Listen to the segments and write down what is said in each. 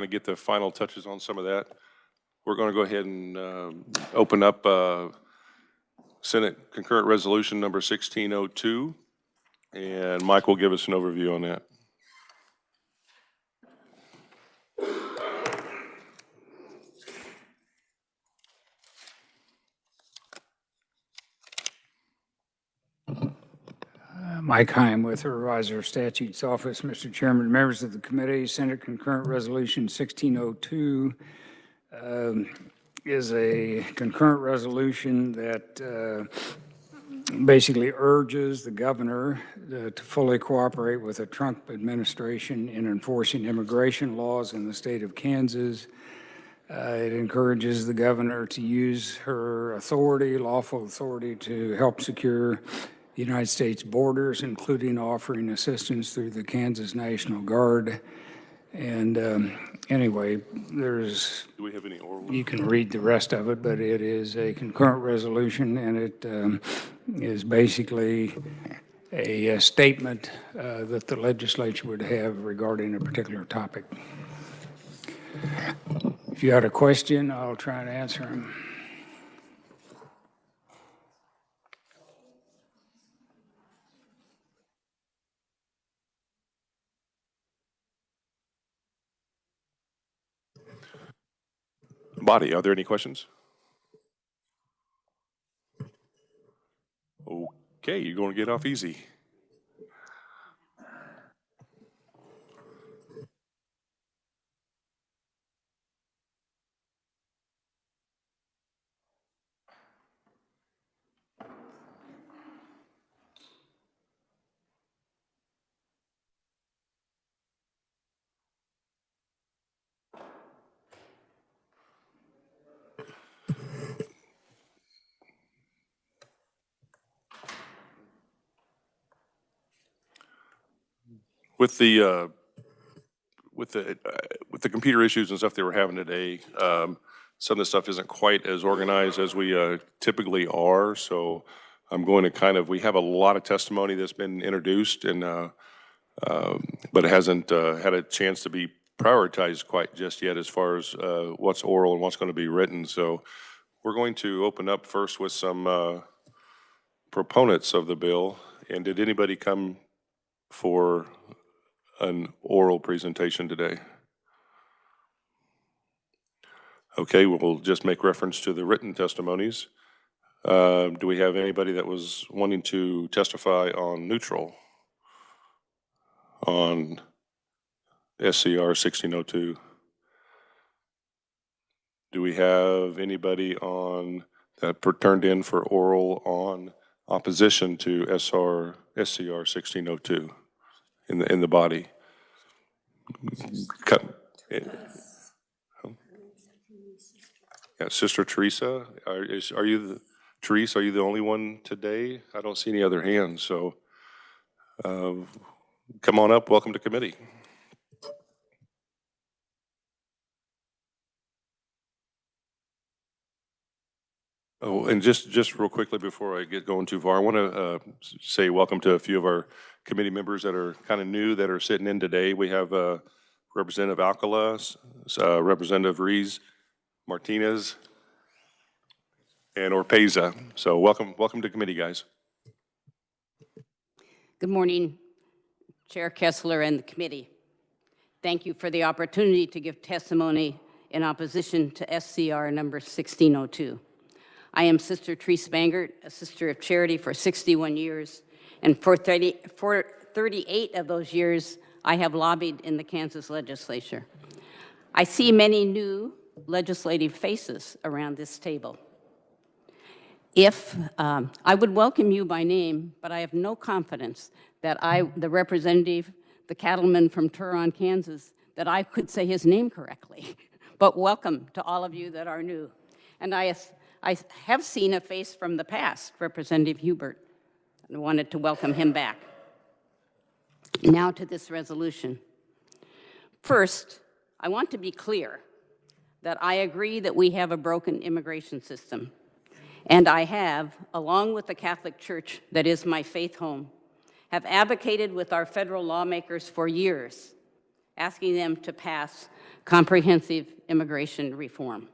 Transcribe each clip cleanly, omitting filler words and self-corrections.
to get the final touches on some of that. We're going to go ahead and open up Senate Concurrent Resolution number 1602, and Mike will give us an overview on that. Mike Heim with the Revisor of Statutes Office. Mr. Chairman, members of the committee, Senate Concurrent Resolution 1602 is a concurrent resolution that basically urges the governor to fully cooperate with the Trump administration in enforcing immigration laws in the state of Kansas. It encourages the governor to use her authority, lawful authority, to help secure the United States borders, including offering assistance through the Kansas National Guard. And anyway, do we have any oral? You can read the rest of it, but it is a concurrent resolution, and it is basically a statement that the legislature would have regarding a particular topic. If you had a question, I'll try and answer them. Body, are there any questions? Okay, you're going to get off easy. With the computer issues and stuff they were having today, some of the stuff isn't quite as organized as we typically are. So I'm going to we have a lot of testimony that's been introduced, and but it hasn't had a chance to be prioritized quite just yet as far as what's oral and what's going to be written. So we're going to open up first with some proponents of the bill. And did anybody come for an oral presentation today? Okay, we'll just make reference to the written testimonies. Do we have anybody that was wanting to testify on neutral on SCR 1602? Do we have anybody on that turned in for oral on opposition to SCR 1602 in the body? Yeah, Sister Teresa, are you the only one today? I don't see any other hands, so come on up. Welcome to committee. Oh, and just real quickly before I get going too far, I want to say welcome to a few of our committee members that are kind of new that are sitting in today. We have Representative Alcala, Representative Rees, Martinez, and Orpeza. So welcome to committee, guys. Good morning, Chair Kessler and the committee. Thank you for the opportunity to give testimony in opposition to SCR number 1602. I am Sister Teresa Bangert, a sister of charity for 61 years, and for 38 of those years, I have lobbied in the Kansas legislature. I see many new legislative faces around this table. I would welcome you by name, but I have no confidence that the representative, the cattleman from Turon, Kansas, that I could say his name correctly. But welcome to all of you that are new. And I have seen a face from the past, Representative Hubert, and I wanted to welcome him back. Now to this resolution. First, I want to be clear that I agree that we have a broken immigration system. And I have, along with the Catholic Church that is my faith home, have advocated with our federal lawmakers for years asking them to pass comprehensive immigration reform.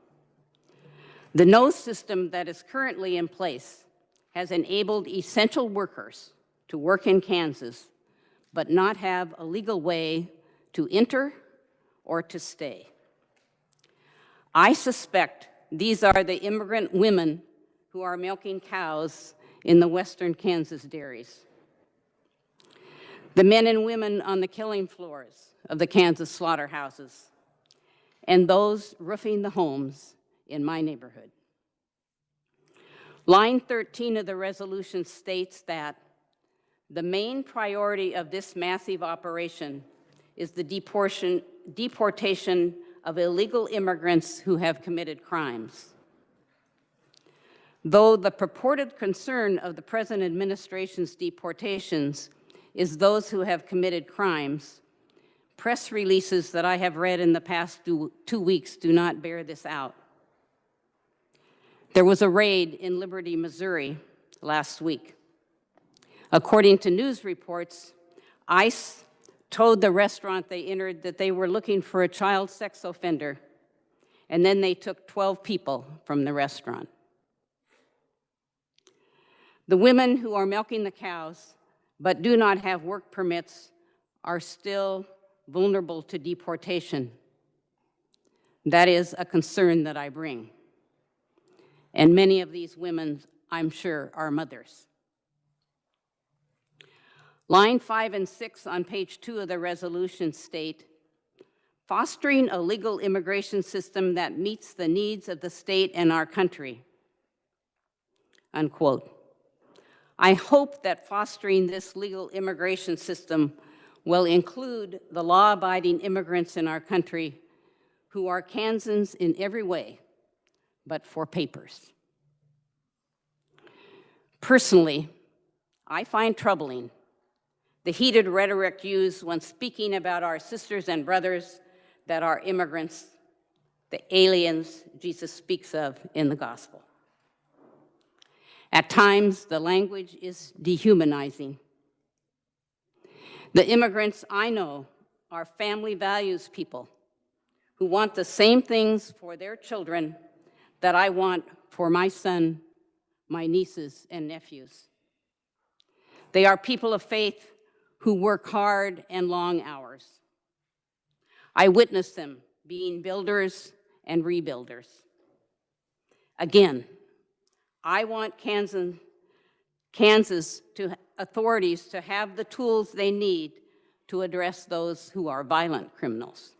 The no system that is currently in place has enabled essential workers to work in Kansas, but not have a legal way to enter or to stay. I suspect these are the immigrant women who are milking cows in the western Kansas dairies. The men and women on the killing floors of the Kansas slaughterhouses, and those roofing the homes in my neighborhood. Line 13 of the resolution states that the main priority of this massive operation is the deportation of illegal immigrants who have committed crimes. Though the purported concern of the present administration's deportations is those who have committed crimes, press releases that I have read in the past 2 weeks do not bear this out. There was a raid in Liberty, Missouri last week. According to news reports, ICE told the restaurant they entered that they were looking for a child sex offender, and then they took 12 people from the restaurant. The women who are milking the cows but do not have work permits are still vulnerable to deportation. That is a concern that I bring. And many of these women, I'm sure, are mothers. Line 5 and 6 on page 2 of the resolution state, fostering a legal immigration system that meets the needs of the state and our country, unquote. I hope that fostering this legal immigration system will include the law-abiding immigrants in our country who are Kansans in every way, but for papers. Personally, I find troubling the heated rhetoric used when speaking about our sisters and brothers that are immigrants, the aliens Jesus speaks of in the gospel. At times, the language is dehumanizing. The immigrants I know are family values people who want the same things for their children that I want for my son, my nieces, and nephews. They are people of faith who work hard and long hours. I witness them being builders and rebuilders. Again, I want Kansas authorities to have the tools they need to address those who are violent criminals.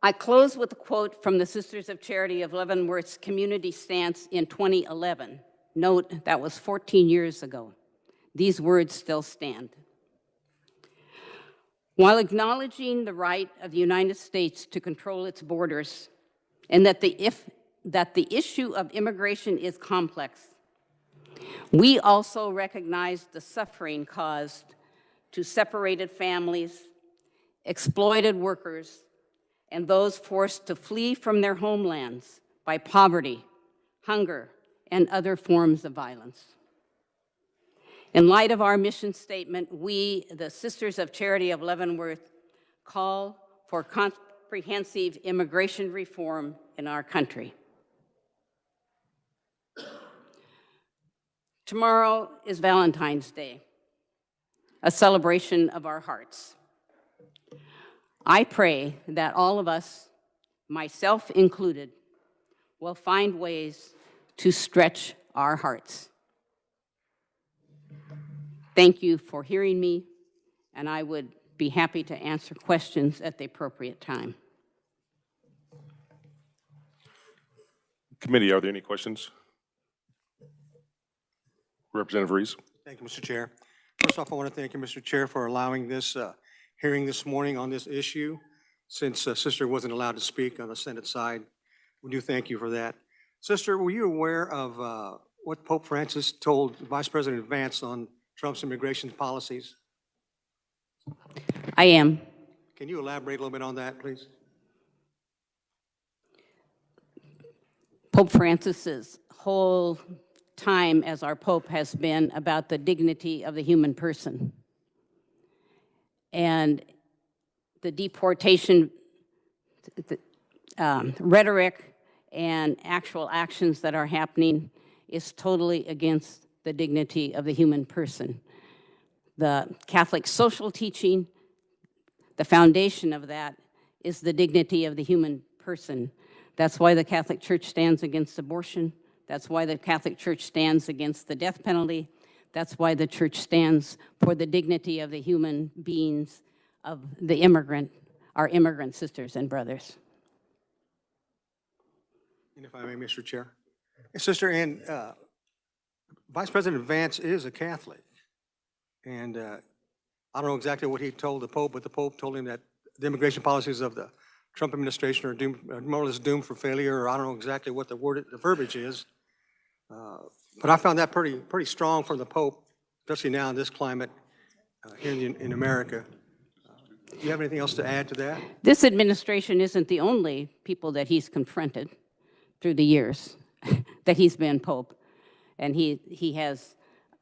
I close with a quote from the Sisters of Charity of Leavenworth's community stance in 2011. Note, that was 14 years ago. These words still stand. While acknowledging the right of the United States to control its borders and that the issue of immigration is complex, we also recognize the suffering caused to separated families, exploited workers, and those forced to flee from their homelands by poverty, hunger, and other forms of violence. In light of our mission statement, we, the Sisters of Charity of Leavenworth, call for comprehensive immigration reform in our country. Tomorrow is Valentine's Day, a celebration of our hearts. I pray that all of us, myself included, will find ways to stretch our hearts. Thank you for hearing me, and I would be happy to answer questions at the appropriate time. Committee, are there any questions? Representative Reese. Thank you, Mr. Chair. First off, I want to thank you, Mr. Chair, for allowing this hearing this morning on this issue. Since Sister wasn't allowed to speak on the Senate side, we do thank you for that. Sister, were you aware of what Pope Francis told Vice President Vance on Trump's immigration policies? I am. Can you elaborate a little bit on that, please? Pope Francis's whole time as our Pope has been about the dignity of the human person. And the deportation rhetoric and actual actions that are happening is totally against the dignity of the human person. The Catholic social teaching, the foundation of that is the dignity of the human person. That's why the Catholic Church stands against abortion. That's why the Catholic Church stands against the death penalty. That's why the Church stands for the dignity of the human beings, of the immigrant, our immigrant sisters and brothers. And if I may, Mr. Chair. Sister Ann, Vice President Vance is a Catholic. And I don't know exactly what he told the Pope, but the Pope told him that the immigration policies of the Trump administration are doomed, more or less doomed for failure, or I don't know exactly what the verbiage is. But I found that pretty strong from the Pope, especially now in this climate here in America. Do you have anything else to add to that? This administration isn't the only people that he's confronted through the years that he's been Pope. And he has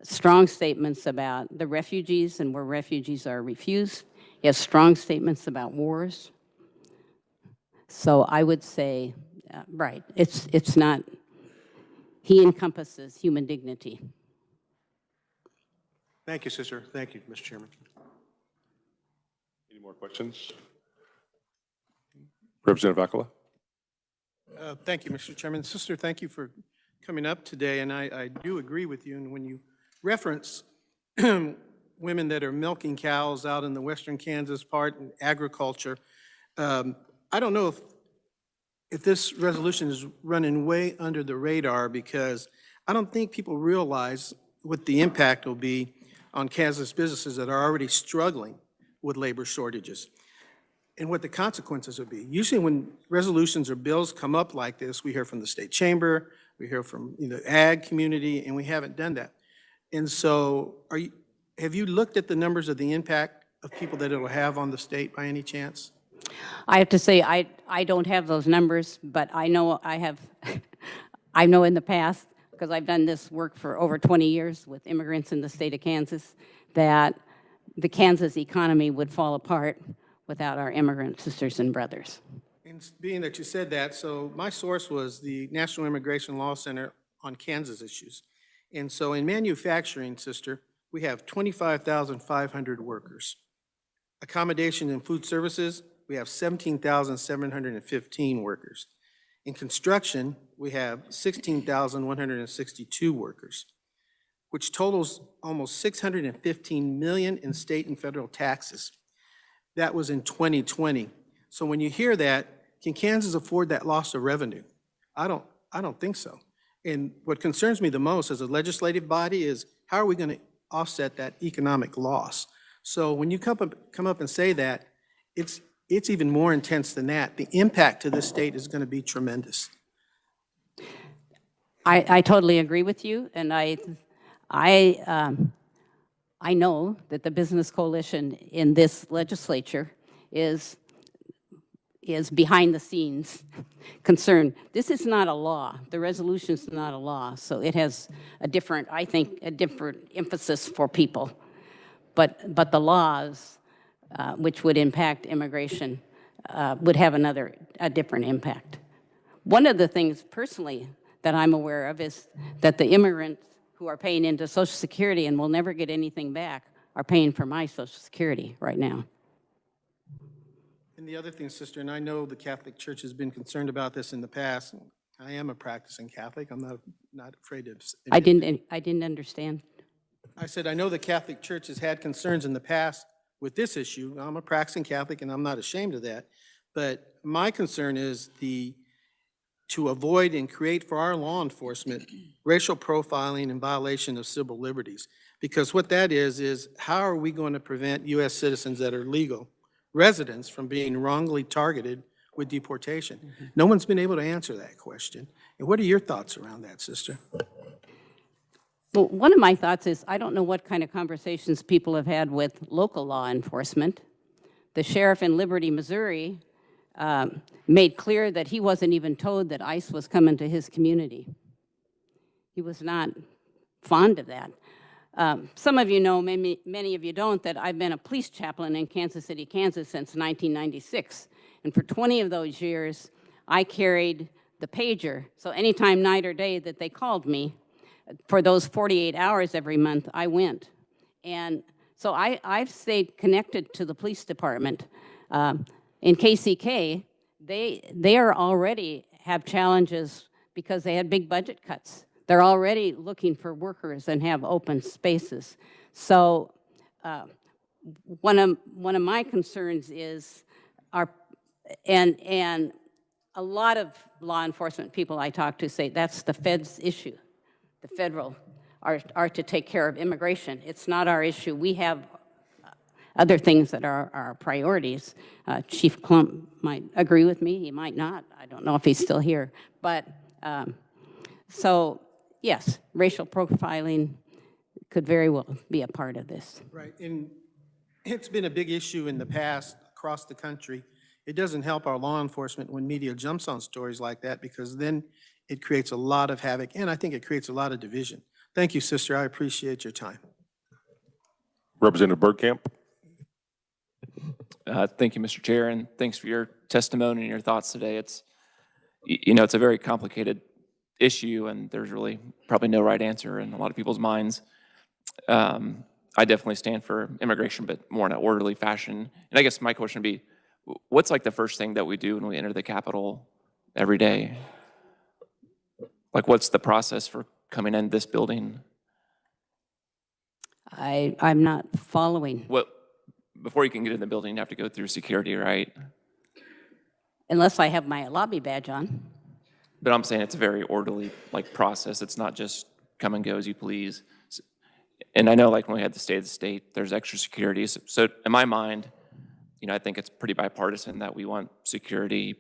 strong statements about the refugees and where refugees are refused. He has strong statements about wars. So I would say, right, it's not, he encompasses human dignity. Thank you, sister. Thank you, Mr. Chairman. Any more questions? Representative Accola? Thank you, Mr. Chairman. Sister, thank you for coming up today, and I do agree with you. And when you reference women that are milking cows out in the western Kansas part in agriculture, I don't know if this resolution is running way under the radar, because I don't think people realize what the impact will be on Kansas businesses that are already struggling with labor shortages and what the consequences will be. Usually when resolutions or bills come up like this, we hear from the state chamber, we hear from the ag community, and we haven't done that. And so have you looked at the numbers of the impact of people that it'll have on the state by any chance? I have to say, I don't have those numbers, but I know I have, I know in the past, because I've done this work for over 20 years with immigrants in the state of Kansas, that the Kansas economy would fall apart without our immigrant sisters and brothers. And being that you said that, so my source was the National Immigration Law Center on Kansas issues. And so in manufacturing, sister, we have 25,500 workers. Accommodation and food services, we have 17,715 workers. In construction, we have 16,162 workers, which totals almost $615 million in state and federal taxes. That was in 2020. So when you hear that, can Kansas afford that loss of revenue? I don't think so. And what concerns me the most as a legislative body is how are we going to offset that economic loss? So when you come up and say that, it's even more intense than that. The impact to this state is going to be tremendous. I totally agree with you, and I know that the Business Coalition in this legislature is behind the scenes concerned. This is not a law. The resolution is not a law, so it has a different, I think, a different emphasis for people. But the laws, which would impact immigration, would have a different impact. One of the things personally that I'm aware of is that the immigrants who are paying into Social Security and will never get anything back are paying for my Social Security right now. And the other thing, sister, and I know the Catholic Church has been concerned about this in the past. I am a practicing Catholic. I'm not afraid to admit it. I didn't understand. I said, I know the Catholic Church has had concerns in the past with this issue. I'm a practicing Catholic, and I'm not ashamed of that. But my concern is to avoid and create for our law enforcement racial profiling and violation of civil liberties. Because what that is how are we going to prevent U.S. citizens that are legal residents from being wrongly targeted with deportation? Mm-hmm. No one's been able to answer that question. And what are your thoughts around that, sister? Well, one of my thoughts is I don't know what kind of conversations people have had with local law enforcement. The sheriff in Liberty, Missouri, made clear that he wasn't even told that ICE was coming to his community. He was not fond of that. Some of you know, many of you don't, that I've been a police chaplain in Kansas City, Kansas since 1996. And for 20 of those years, I carried the pager. So anytime, night or day, that they called me, for those 48 hours every month, I went. And so I've stayed connected to the police department. In KCK, they are already have challenges because they had big budget cuts. They're already looking for workers and have open spaces. So one of my concerns is and a lot of law enforcement people I talk to say that's the feds' issue. The federal are to take care of immigration. It's not our issue. We have other things that are our priorities. Chief Klump might agree with me. He might not. I don't know if he's still here. But so, yes, racial profiling could very well be a part of this. Right, and it's been a big issue in the past across the country. It doesn't help our law enforcement when media jumps on stories like that, because then it creates a lot of havoc, and I think it creates a lot of division. Thank you, sister. I appreciate your time. Representative Bergkamp. Thank you, Mr. Chair, and thanks for your testimony and your thoughts today. It's, you know, it's a very complicated issue, and there's really probably no right answer in a lot of people's minds. I definitely stand for immigration, but more in an orderly fashion. And I guess my question would be, what's like the first thing that we do when we enter the Capitol every day? Like, what's the process for coming in this building? I'm not following. What, before you can get in the building, you have to go through security, right? Unless I have my lobby badge on. But I'm saying it's a very orderly process. It's not just come and go as you please. And I know when we had the State of the State, there's extra security. So in my mind, you know, I think it's pretty bipartisan that we want security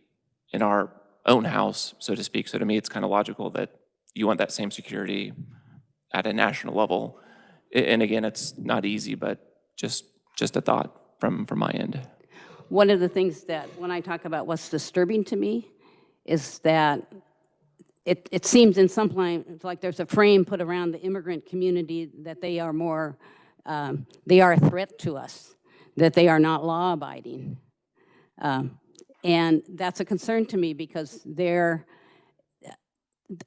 in our own house, so to speak. So to me, it's kind of logical that you want that same security at a national level. And again, it's not easy, but just a thought from my end. One of the things that when I talk about what's disturbing to me is that it seems in some places like there's a frame put around the immigrant community that they are more, they are a threat to us, that they are not law-abiding. And that's a concern to me because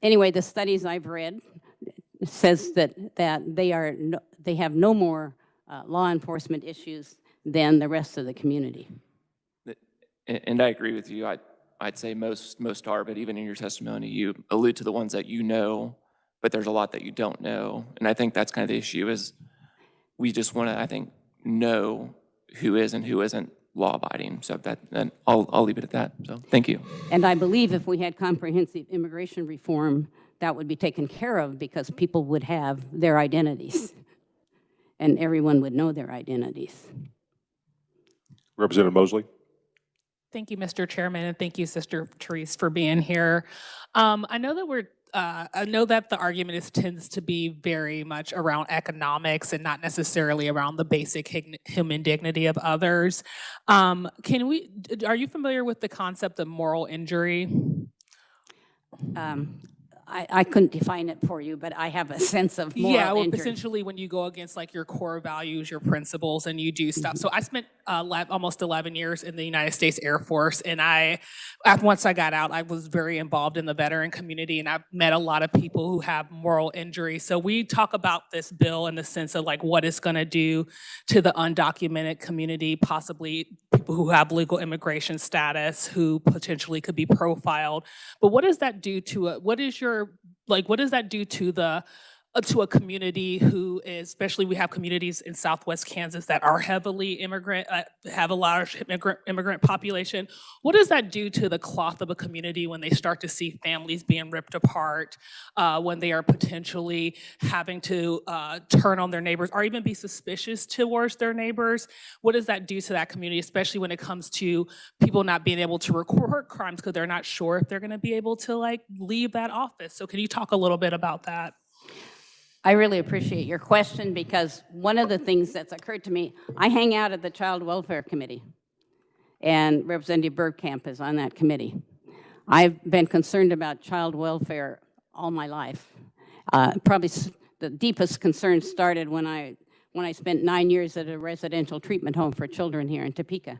anyway, the studies I've read says that they have no more law enforcement issues than the rest of the community. And I agree with you. I'd say most are, but even in your testimony, you allude to the ones that you know, but there's a lot that you don't know. And I think that's kind of the issue is we just want to, I think, know who is and who isn't law-abiding. So then I'll leave it at that. So thank you. And I believe if we had comprehensive immigration reform, that would be taken care of because people would have their identities and everyone would know their identities. Representative Mosley. Thank you, Mr. Chairman, and thank you, Sister Therese, for being here. I know that the argument tends to be very much around economics and not necessarily around the basic human dignity of others. Are you familiar with the concept of moral injury? I couldn't define it for you, but I have a sense of moral injury. Essentially when you go against your core values, your principles, and you do stuff. So I spent almost 11 years in the United States Air Force, and once I got out, I was very involved in the veteran community, and I've met a lot of people who have moral injury. So we talk about this bill in the sense of what it's going to do to the undocumented community, possibly people who have legal immigration status, who potentially could be profiled. But what does that do to what does that do to a community who is, especially we have communities in Southwest Kansas that are heavily immigrant, have a large immigrant population. What does that do to the cloth of a community when they start to see families being ripped apart, when they are potentially having to turn on their neighbors or even be suspicious towards their neighbors? What does that do to that community, especially when it comes to people not being able to report crimes because they're not sure if they're going to be able to leave that office? So can you talk a little bit about that? I really appreciate your question because one of the things that's occurred to me, I hang out at the Child Welfare Committee, and Representative Bergkamp is on that committee. I've been concerned about child welfare all my life, Probably the deepest concern started when I spent 9 years at a residential treatment home for children here in Topeka.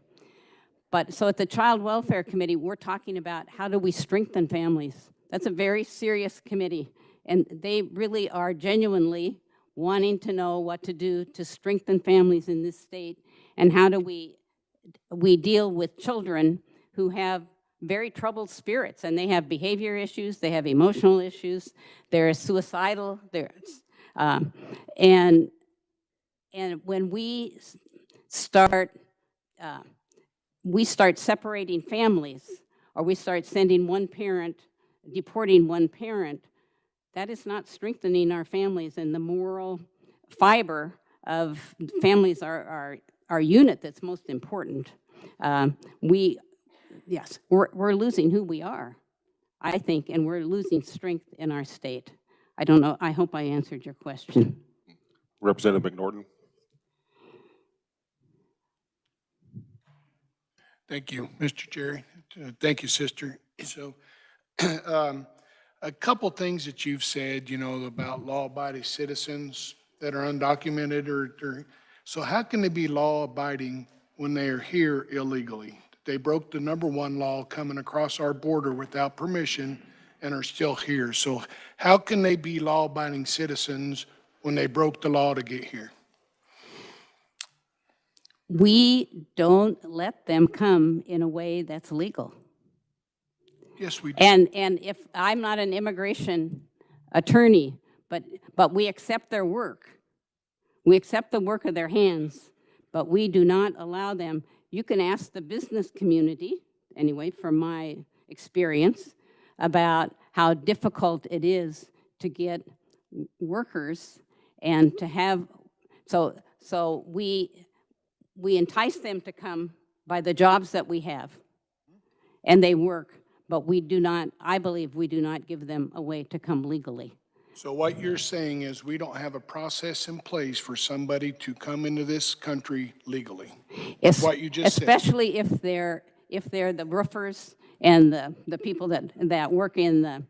But so at the Child Welfare Committee, we're talking about how do we strengthen families. That's a very serious committee, and they really are genuinely wanting to know what to do to strengthen families in this state, and how do we deal with children who have very troubled spirits, and they have behavior issues, they have emotional issues, they're suicidal, and when we start separating families, or we start sending one parent, deporting one parent, that is not strengthening our families, and the moral fiber of families are our unit that's most important. Yes, we're losing who we are, I think, and we're losing strength in our state. I don't know, I hope I answered your question. Representative McNorton. Thank you, Mr. Jerry. Thank you, Sister. So a couple things that you've said, you know, about law-abiding citizens that are undocumented, so how can they be law-abiding when they are here illegally? They broke the #1 law coming across our border without permission and are still here. So how can they be law-abiding citizens when they broke the law to get here? We don't let them come in a way that's legal. Yes, we do. And if I'm not an immigration attorney, but we accept their work. We accept the work of their hands, but we do not allow them. You can ask the business community, anyway, from my experience, about how difficult it is to get workers and to have, so we entice them to come by the jobs that we have, and they work, but we do not, I believe we do not give them a way to come legally. So what you're saying is we don't have a process in place for somebody to come into this country legally? What you just said. Especially if they're the roofers and the people that work in the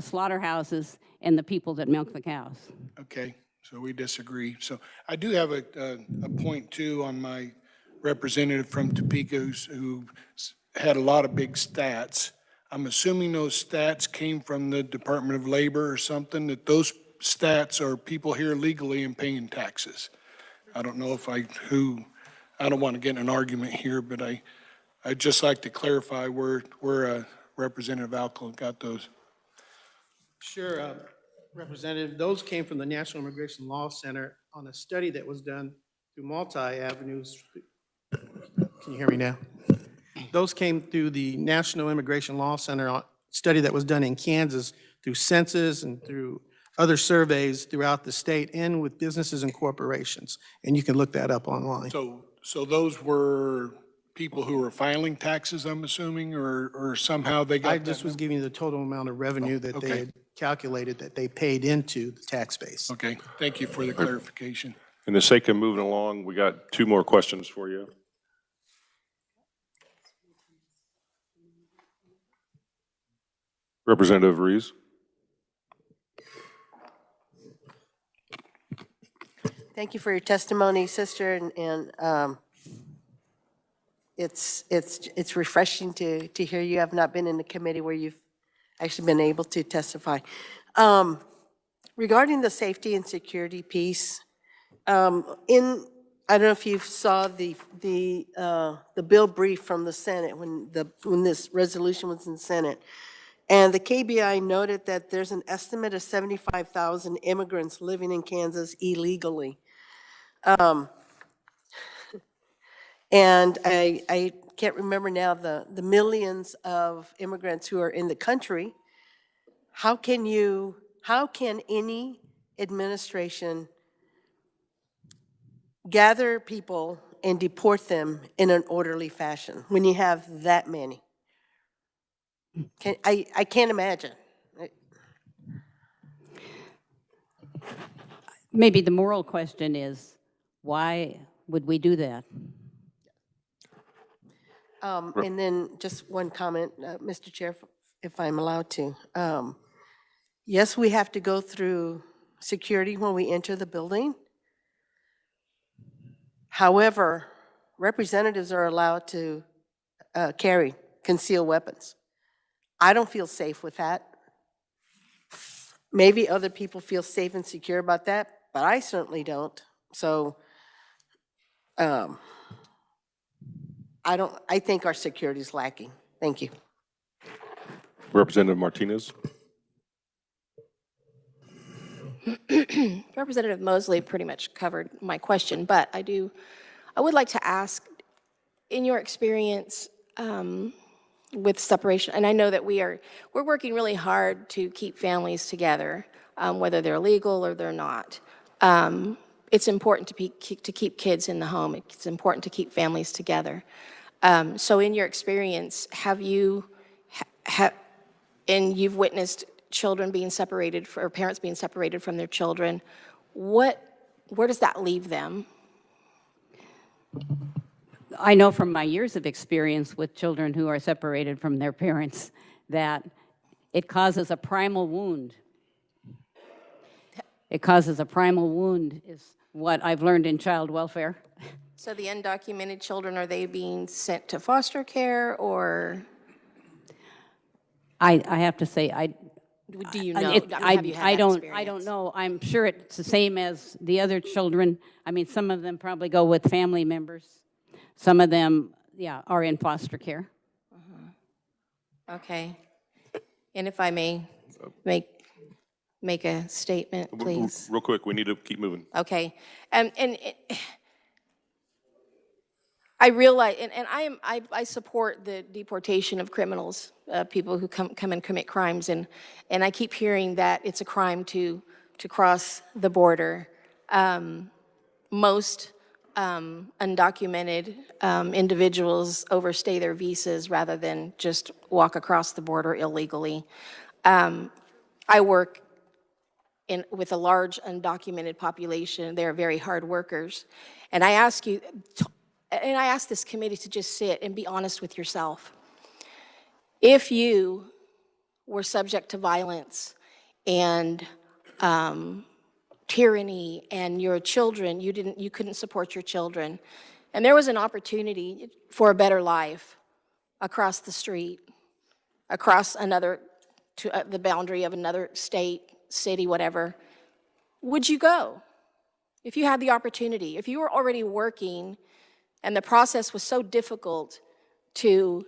slaughterhouses and the people that milk the cows. Okay, so we disagree. So I do have a point too on my representative from Topeka who had a lot of big stats. I'm assuming those stats came from the Department of Labor or something, that those stats are people here legally and paying taxes. I don't know if I don't want to get in an argument here, but I'd just like to clarify where Representative Alco got those. Sure, Representative, those came from the National Immigration Law Center on a study that was done through multi-avenues. Can you hear me now? Those came through the National Immigration Law Center study that was done in Kansas through census and through other surveys throughout the state and with businesses and corporations. And you can look that up online. So those were people who were filing taxes, I'm assuming, or somehow they got I just was giving you the total amount of revenue that they had calculated that they paid into the tax base. Okay, thank you for the clarification. In the sake of moving along, we got 2 more questions for you. Representative Rees. Thank you for your testimony, sister, and it's refreshing to hear you have not been in the committee where you've actually been able to testify. Regarding the safety and security piece, I don't know if you saw the bill brief from the Senate when this resolution was in Senate. And the KBI noted that there's an estimate of 75,000 immigrants living in Kansas illegally. And I can't remember now the millions of immigrants who are in the country. How can any administration gather people and deport them in an orderly fashion when you have that many? I can't imagine. Maybe the moral question is, why would we do that? And then just one comment, Mr. Chair, if I'm allowed to. Yes, we have to go through security when we enter the building. However, representatives are allowed to carry concealed weapons. I don't feel safe with that. Maybe other people feel safe and secure about that, but I certainly don't. So I think our security is lacking. Thank you. Representative Martinez. Representative Mosley pretty much covered my question, but I would like to ask, in your experience with separation, and I know that we're working really hard to keep families together, whether they're legal or they're not. It's important to keep kids in the home. It's important to keep families together. So in your experience, and you've witnessed children being separated, or parents being separated from their children, where does that leave them? I know from my years of experience with children who are separated from their parents that it causes a primal wound. It causes a primal wound is what I've learned in child welfare. So the undocumented children, are they being sent to foster care, or? I have to say, Do you know? Have you had I that don't experience? know. I'm sure it's the same as the other children. I mean, some of them probably go with family members. Some of them, yeah, are in foster care. Okay. And if I may make a statement, please. Real quick, we need to keep moving. Okay. I realize, and I support the deportation of criminals, people who come and commit crimes, and I keep hearing that it's a crime to cross the border. Most undocumented individuals overstay their visas rather than just walk across the border illegally. I work with a large undocumented population. They're very hard workers. And I ask this committee to just sit and be honest with yourself. If you were subject to violence and tyranny, and your children, you couldn't support your children, and there was an opportunity for a better life across the street, across the boundary of another state, city, whatever, would you go? If you had the opportunity, if you were already working and the process was so difficult to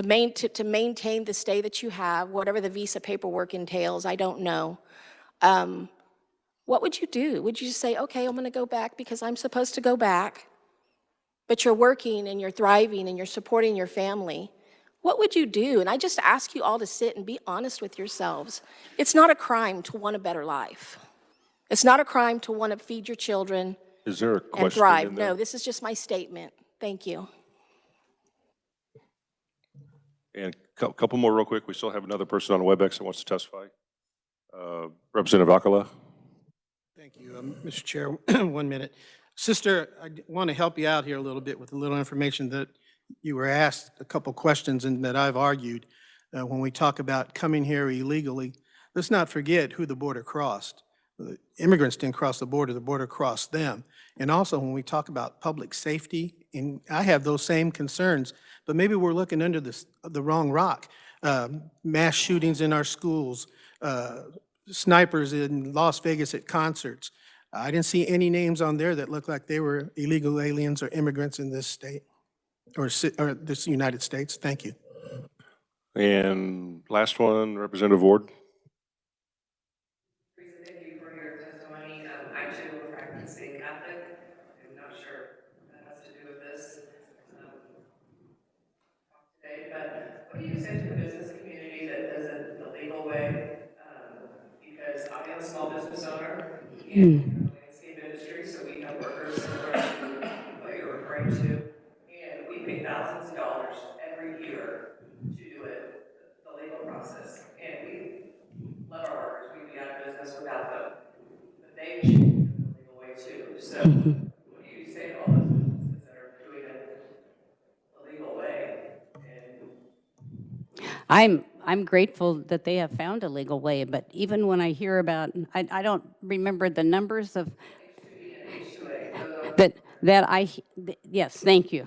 maintain the stay that you have, whatever the visa paperwork entails, I don't know. What would you do? Would you say, okay, I'm going to go back because I'm supposed to go back, but you're working and you're thriving and you're supporting your family? What would you do? And I just ask you all to sit and be honest with yourselves. It's not a crime to want a better life. It's not a crime to want to feed your children Is there a and question thrive. in there? No, this is just my statement. Thank you. And a couple more real quick. We still have another person on WebEx that wants to testify. Representative Alcala. Thank you, Mr. Chair. 1 minute. Sister, I want to help you out here a little bit with a little information that you were asked, a couple questions, and that I've argued when we talk about coming here illegally. Let's not forget who the border crossed. The immigrants didn't cross the border crossed them. And also when we talk about public safety, and I have those same concerns, but maybe we're looking under the wrong rock. Mass shootings in our schools, snipers in Las Vegas at concerts. I didn't see any names on there that looked like they were illegal aliens or immigrants in this state or this United States. Thank you. And last one, Representative Ward. Thank you for your testimony. I too am a practicing Catholic. I'm not sure that has to do with this today, but what do you say to the business community that does it the legal way? Because I am a small business owner in the landscape industry, so we have workers similar to what you're referring to, and we pay thousands of dollars every year to do it, the legal process, and we love our workers. We'd be out of business without them, but they choose to do it the legal way too. So what do you say to all those businesses that are doing it the legal way and I'm grateful that they have found a legal way, but even when I hear about, I don't remember the numbers of yes, thank you,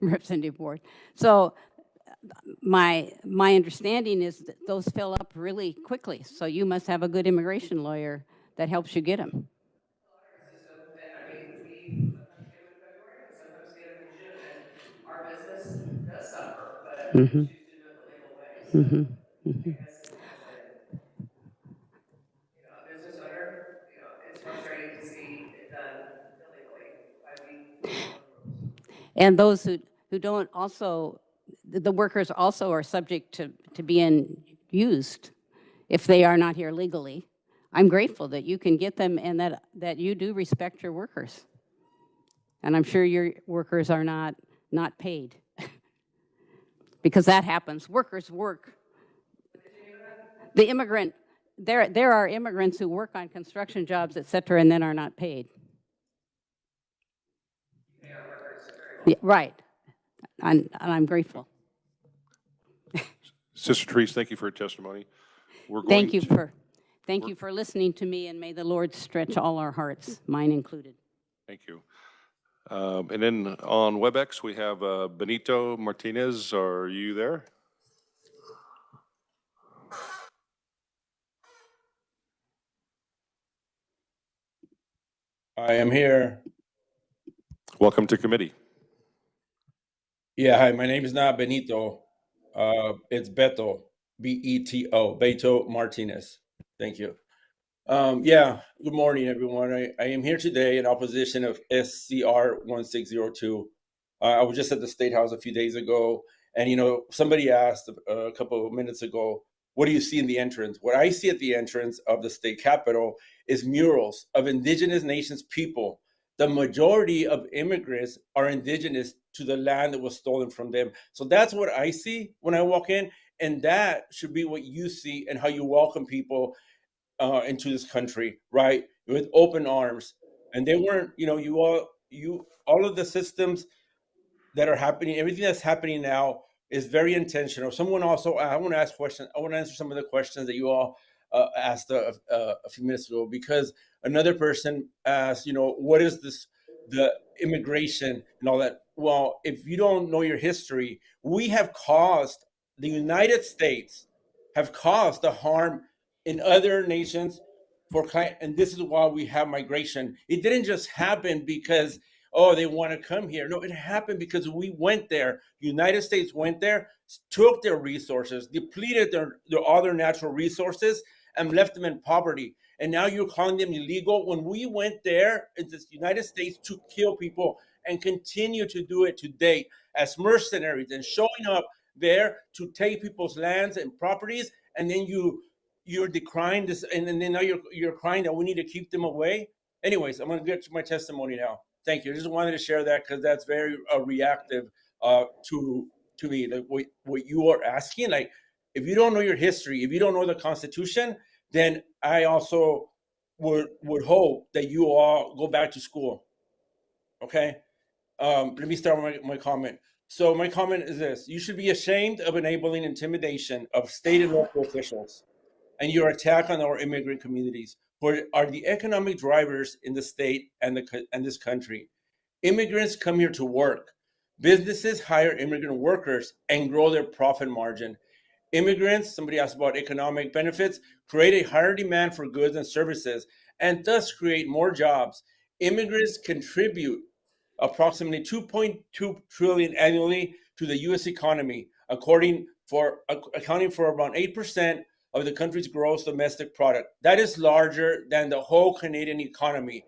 Representative Ward. So my understanding is that those fill up really quickly, so you must have a good immigration lawyer that helps you get them. I mean, we sometimes get them in February, and sometimes get them in June, and our business does suffer, but we choose to do it the legal way. So I guess as a business owner, it's frustrating to see it done illegally. And those who don't also, the workers also are subject to being used if they are not here legally. I'm grateful that you can get them and that you do respect your workers. And I'm sure your workers are not paid because that happens. Workers work. The immigrant, there are immigrants who work on construction jobs, et cetera, and then are not paid. Yeah, right. And I'm grateful. Sister Therese, thank you for your testimony. We're going Thank you for listening to me, and may the Lord stretch all our hearts, mine included. Thank you. And then on WebEx, we have Benito Martinez. Are you there? I am here. Welcome to committee. Yeah, hi, my name is not Benito. It's Beto, B-E-T-O, Beto Martinez. Thank you. Yeah, good morning, everyone. I am here today in opposition of SCR 1602. I was just at the State House a few days ago, and somebody asked a couple of minutes ago, what do you see in the entrance? What I see at the entrance of the state capitol is murals of indigenous nations people. The majority of immigrants are indigenous to the land that was stolen from them. So that's what I see when I walk in, and that should be what you see and how you welcome people into this country, right? With open arms. And they weren't, all of the systems that are happening, everything that's happening now is very intentional. Someone also, I want to ask questions. I want to answer some of the questions that you all asked a few minutes ago, because another person asked, what is this, the immigration and all that? Well, if you don't know your history, the United States have caused the harm in other nations and this is why we have migration. It didn't just happen because they want to come here. No, it happened because we went there. United States went there, took their resources, depleted their other natural resources, and left them in poverty. And now you're calling them illegal when we went there in the United States to kill people and continue to do it to date as mercenaries and showing up there to take people's lands and properties, and then you're decrying this, and then now you're crying that we need to keep them away. Anyways, I'm going to get to my testimony now. Thank you. I just wanted to share that because that's very reactive to me. Like what you are asking, like if you don't know your history, if you don't know the Constitution, then I also would hope that you all go back to school. Okay. Let me start with my comment. So my comment is this: you should be ashamed of enabling intimidation of state and local officials and your attack on our immigrant communities, who are the economic drivers in the state and this country. Immigrants come here to work. Businesses hire immigrant workers and grow their profit margin. Immigrants, somebody asked about economic benefits, create a higher demand for goods and services, and thus create more jobs. Immigrants contribute approximately 2.2 trillion annually to the U.S. economy, accounting for around 8% of the country's gross domestic product. That is larger than the whole Canadian economy.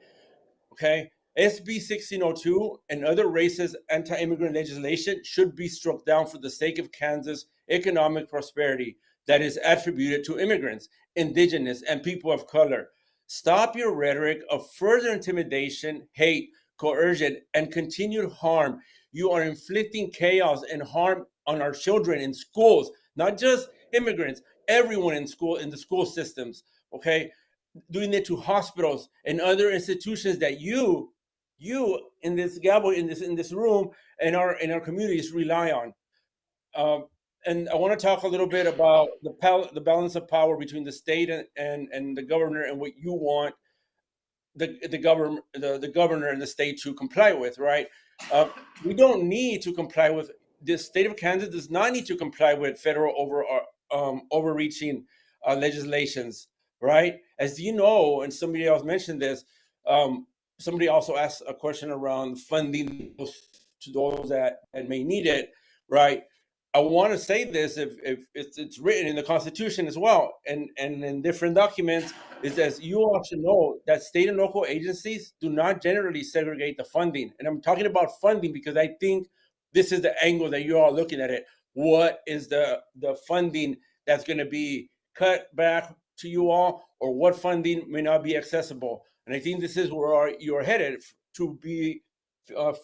Okay, SB 1602 and other racist anti-immigrant legislation should be struck down for the sake of Kansas' economic prosperity that is attributed to immigrants, indigenous, and people of color. Stop your rhetoric of further intimidation, hate, coercion, and continued harm. You are inflicting chaos and harm on our children in schools, not just immigrants, everyone in the school systems, okay? Doing it to hospitals and other institutions that you in this gavel, in this room, in our communities rely on. And I want to talk a little bit about the balance of power between the state and the governor, and what you want the governor and the state to comply with, right? We don't need to comply with, the state of Kansas does not need to comply with federal overreaching legislations, right? As you know, and somebody else mentioned this, somebody also asked a question around funding to those that may need it, right? I want to say this, if it's written in the Constitution as well, and in different documents, is as you all should know that state and local agencies do not generally segregate the funding. And I'm talking about funding because I think this is the angle that you're all looking at it. What is the funding that's going to be cut back to you all, or what funding may not be accessible? And I think this is where you're headed, to be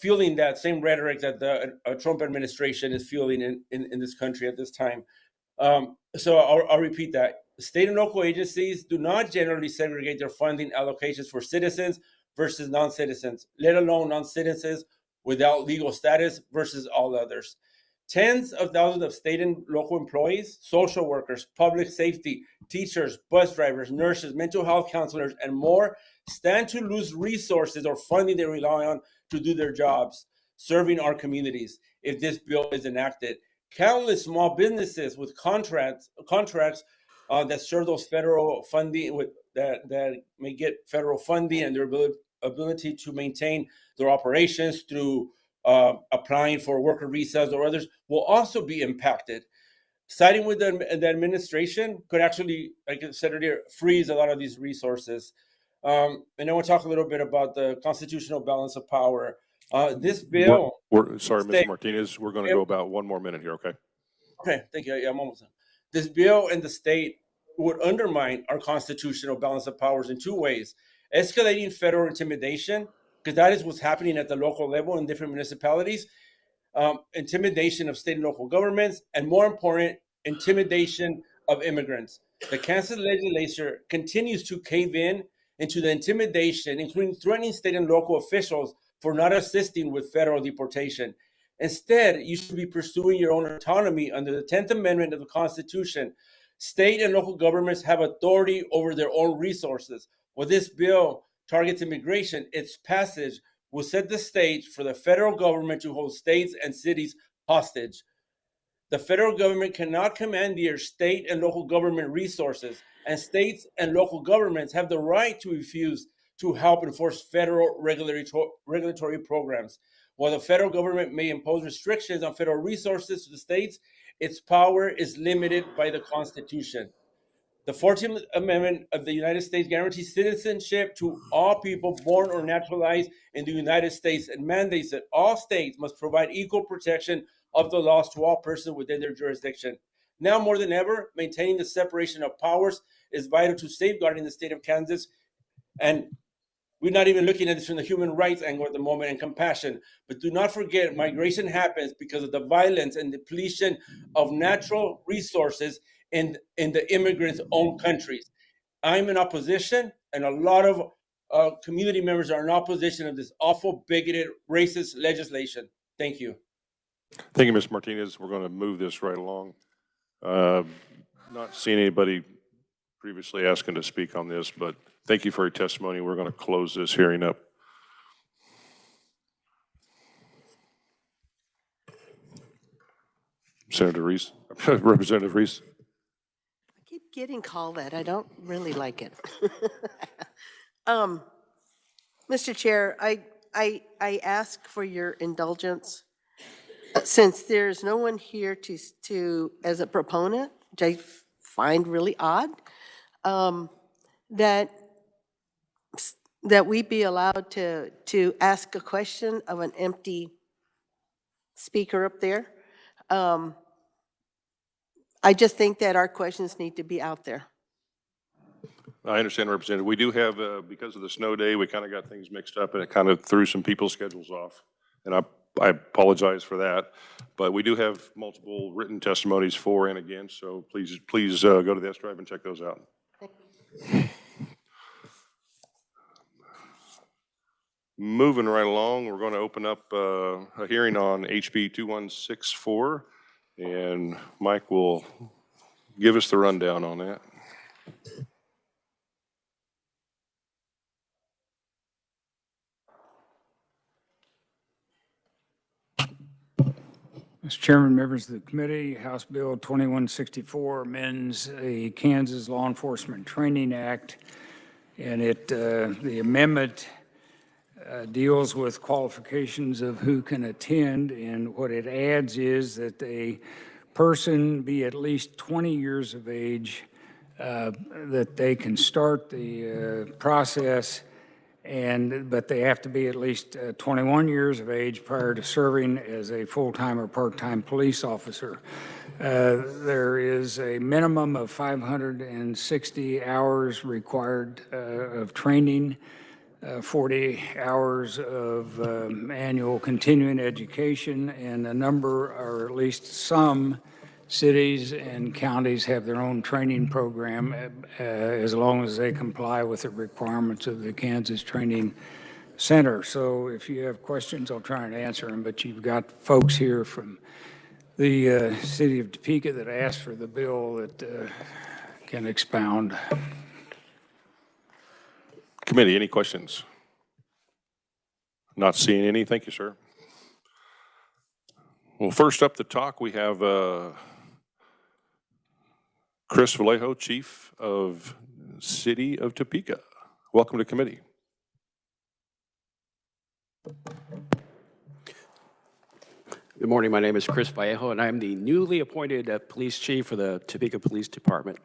feeling that same rhetoric that the Trump administration is feeling in this country at this time. So I'll repeat that. State and local agencies do not generally segregate their funding allocations for citizens versus non-citizens, let alone non-citizens without legal status versus all others. Tens of thousands of state and local employees, social workers, public safety, teachers, bus drivers, nurses, mental health counselors, and more stand to lose resources or funding they rely on to do their jobs, serving our communities, if this bill is enacted. Countless small businesses with contracts that serve those federal funding, that may get federal funding, and their ability to maintain their operations through applying for worker visas or others, will also be impacted. Siding with the administration could actually, like I said earlier, freeze a lot of these resources. And I want to talk a little bit about the constitutional balance of power. This bill. Sorry, Mr. Martinez, we're going to go about 1 more minute here, okay? Okay, thank you. Yeah, I'm almost done. This bill and the state would undermine our constitutional balance of powers in two ways: escalating federal intimidation, because that is what's happening at the local level in different municipalities, intimidation of state and local governments, and more important, intimidation of immigrants. The Kansas legislature continues to cave in into the intimidation, including threatening state and local officials for not assisting with federal deportation. Instead, you should be pursuing your own autonomy under the 10th Amendment of the Constitution. State and local governments have authority over their own resources. While this bill targets immigration, its passage will set the stage for the federal government to hold states and cities hostage. The federal government cannot commandeer state and local government resources, and states and local governments have the right to refuse to help enforce federal regulatory programs. While the federal government may impose restrictions on federal resources to the states, its power is limited by the Constitution. The 14th Amendment of the United States guarantees citizenship to all people born or naturalized in the United States, and mandates that all states must provide equal protection of the laws to all persons within their jurisdiction. Now more than ever, maintaining the separation of powers is vital to safeguarding the state of Kansas. And we're not even looking at this from the human rights angle at the moment, and compassion. But do not forget, migration happens because of the violence and depletion of natural resources in the immigrants' own countries. I'm in opposition, and a lot of community members are in opposition of this awful, bigoted, racist legislation. Thank you. Thank you, Mr. Martinez. We're going to move this right along. Not seeing anybody previously asking to speak on this, but thank you for your testimony. We're going to close this hearing up. Senator Reese, Representative Reese. I keep getting called that. I don't really like it. Mr. Chair, I ask for your indulgence. Since there's no one here to as a proponent, which I find really odd, that we be allowed to ask a question of an empty speaker up there. I just think that our questions need to be out there. I understand, Representative. We do have, because of the snow day, we kind of got things mixed up, and it kind of threw some people's schedules off. And I apologize for that. But we do have multiple written testimonies for and against, so please go to the S Drive and check those out. Thank you. Moving right along, we're going to open up a hearing on HB 2164. And Mike will give us the rundown on that. Mr. Chairman, members of the committee, House Bill 2164 amends the Kansas Law Enforcement Training Act, and the amendment deals with qualifications of who can attend, and what it adds is that a person be at least 20 years of age, that they can start the process, but they have to be at least 21 years of age prior to serving as a full-time or part-time police officer. There is a minimum of 560 hours required of training, 40 hours of annual continuing education, and a number, or at least some, cities and counties have their own training program as long as they comply with the requirements of the Kansas Training Center. So if you have questions, I'll try and answer them, but you've got folks here from the city of Topeka that asked for the bill that can expound. Committee, any questions? Not seeing any. Thank you, sir. Well, first up to talk, we have Chris Vallejo, Chief of City of Topeka. Welcome to committee. Good morning. My name is Chris Vallejo, and I'm the newly appointed police chief for the Topeka Police Department.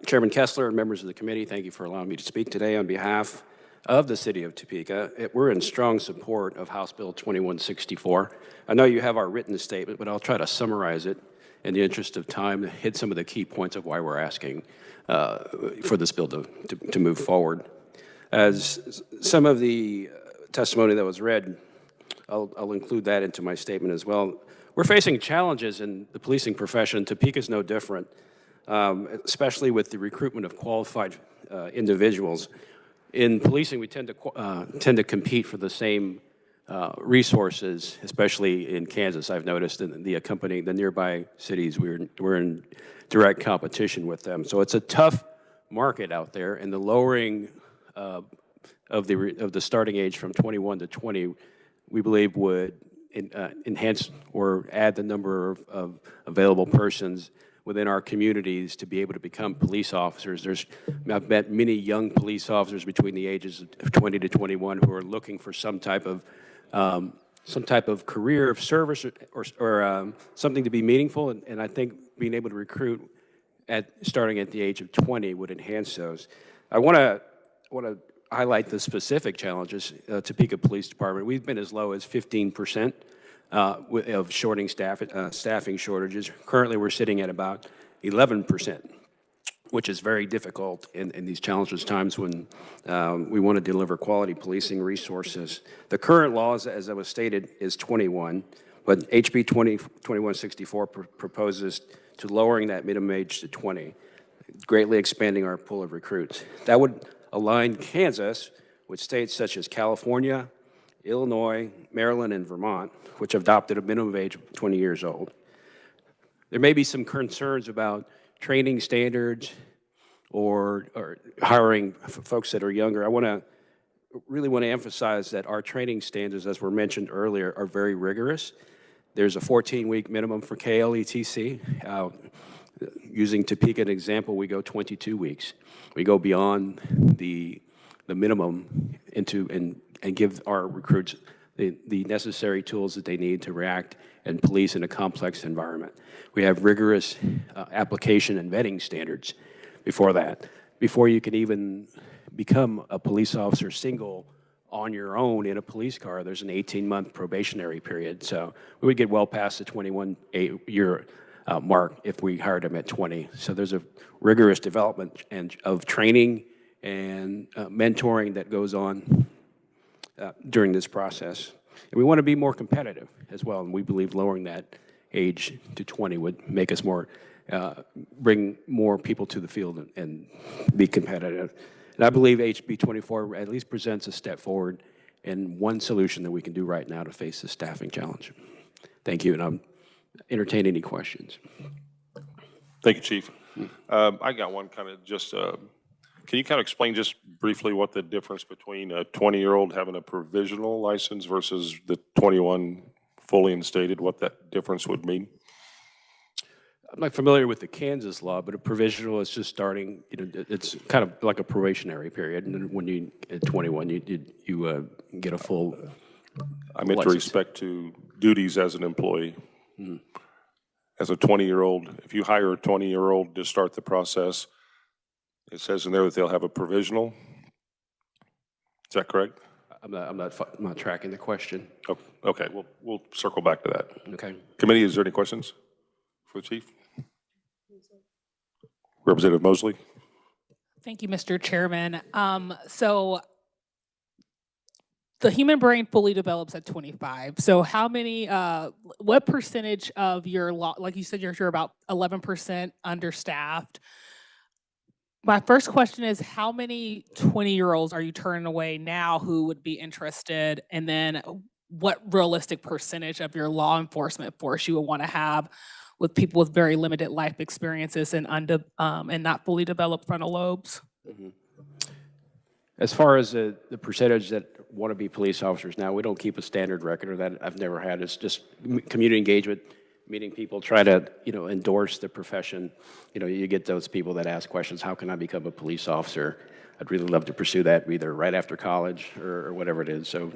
Chairman Kessler and members of the committee, thank you for allowing me to speak today on behalf of the city of Topeka. We're in strong support of House Bill 2164. I know you have our written statement, but I'll try to summarize it in the interest of time, hit some of the key points of why we're asking for this bill to move forward. As some of the testimony that was read, I'll include that into my statement as well. We're facing challenges in the policing profession. Topeka's no different, especially with the recruitment of qualified individuals. In policing, we tend to compete for the same resources, especially in Kansas. I've noticed in the nearby cities, we're in direct competition with them. So it's a tough market out there, and the lowering of the starting age from 21 to 20, we believe would enhance or add the number of available persons within our communities to be able to become police officers. I've met many young police officers between the ages of 20 to 21 who are looking for some type of career of service or something to be meaningful, and I think being able to recruit starting at the age of 20 would enhance those. I want to highlight the specific challenges. Topeka Police Department, we've been as low as 15% of staffing shortages. Currently, we're sitting at about 11%, which is very difficult in these challenging times when we want to deliver quality policing resources. The current laws, as I was stated, is 21, but HB 2164 proposes to lowering that minimum age to 20, greatly expanding our pool of recruits. That would align Kansas with states such as California, Illinois, Maryland, and Vermont, which have adopted a minimum age of 20 years old. There may be some concerns about training standards or hiring folks that are younger. I really want to emphasize that our training standards, as were mentioned earlier, are very rigorous. There's a 14-week minimum for KLETC. Using Topeka as an example, we go 22 weeks. We go beyond the minimum and give our recruits the necessary tools that they need to react and police in a complex environment. We have rigorous application and vetting standards before that. Before you can even become a police officer single on your own in a police car, there's an 18-month probationary period. So we would get well past the 21-year mark if we hired them at 20. So there's a rigorous development of training and mentoring that goes on during this process. And we want to be more competitive as well, and we believe lowering that age to 20 would make us bring more people to the field and be competitive. And I believe HB 24 at least presents a step forward and one solution that we can do right now to face the staffing challenge. Thank you, and I'm entertain any questions. Thank you, Chief. I got one kind of just, can you kind of explain just briefly what the difference between a 20-year-old having a provisional license versus the 21 fully instated, what that difference would mean? I'm not familiar with the Kansas law, but a provisional is just starting, it's kind of like a probationary period. And then when you, at 21, you get a full I meant to license. respect to duties as an employee. As a 20-year-old, if you hire a 20-year-old to start the process, it says in there that they'll have a provisional. Is that correct? I'm not tracking the question. Oh, okay, we'll circle back to that. Okay. Committee, is there any questions for the Chief? Representative Mosley? Thank you, Mr. Chairman. So the human brain fully develops at 25. So how many, what percentage of your law, like you said, you're about 11% understaffed. My first question is, how many 20-year-olds are you turning away now who would be interested? And then what realistic percentage of your law enforcement force you would want to have with people with very limited life experiences and not fully developed frontal lobes? As far as the percentage that want to be police officers now, we don't keep a standard record of that. I've never had. It's just community engagement, meeting people, try to, endorse the profession. You get those people that ask questions, how can I become a police officer? I'd really love to pursue that either right after college or whatever it is. So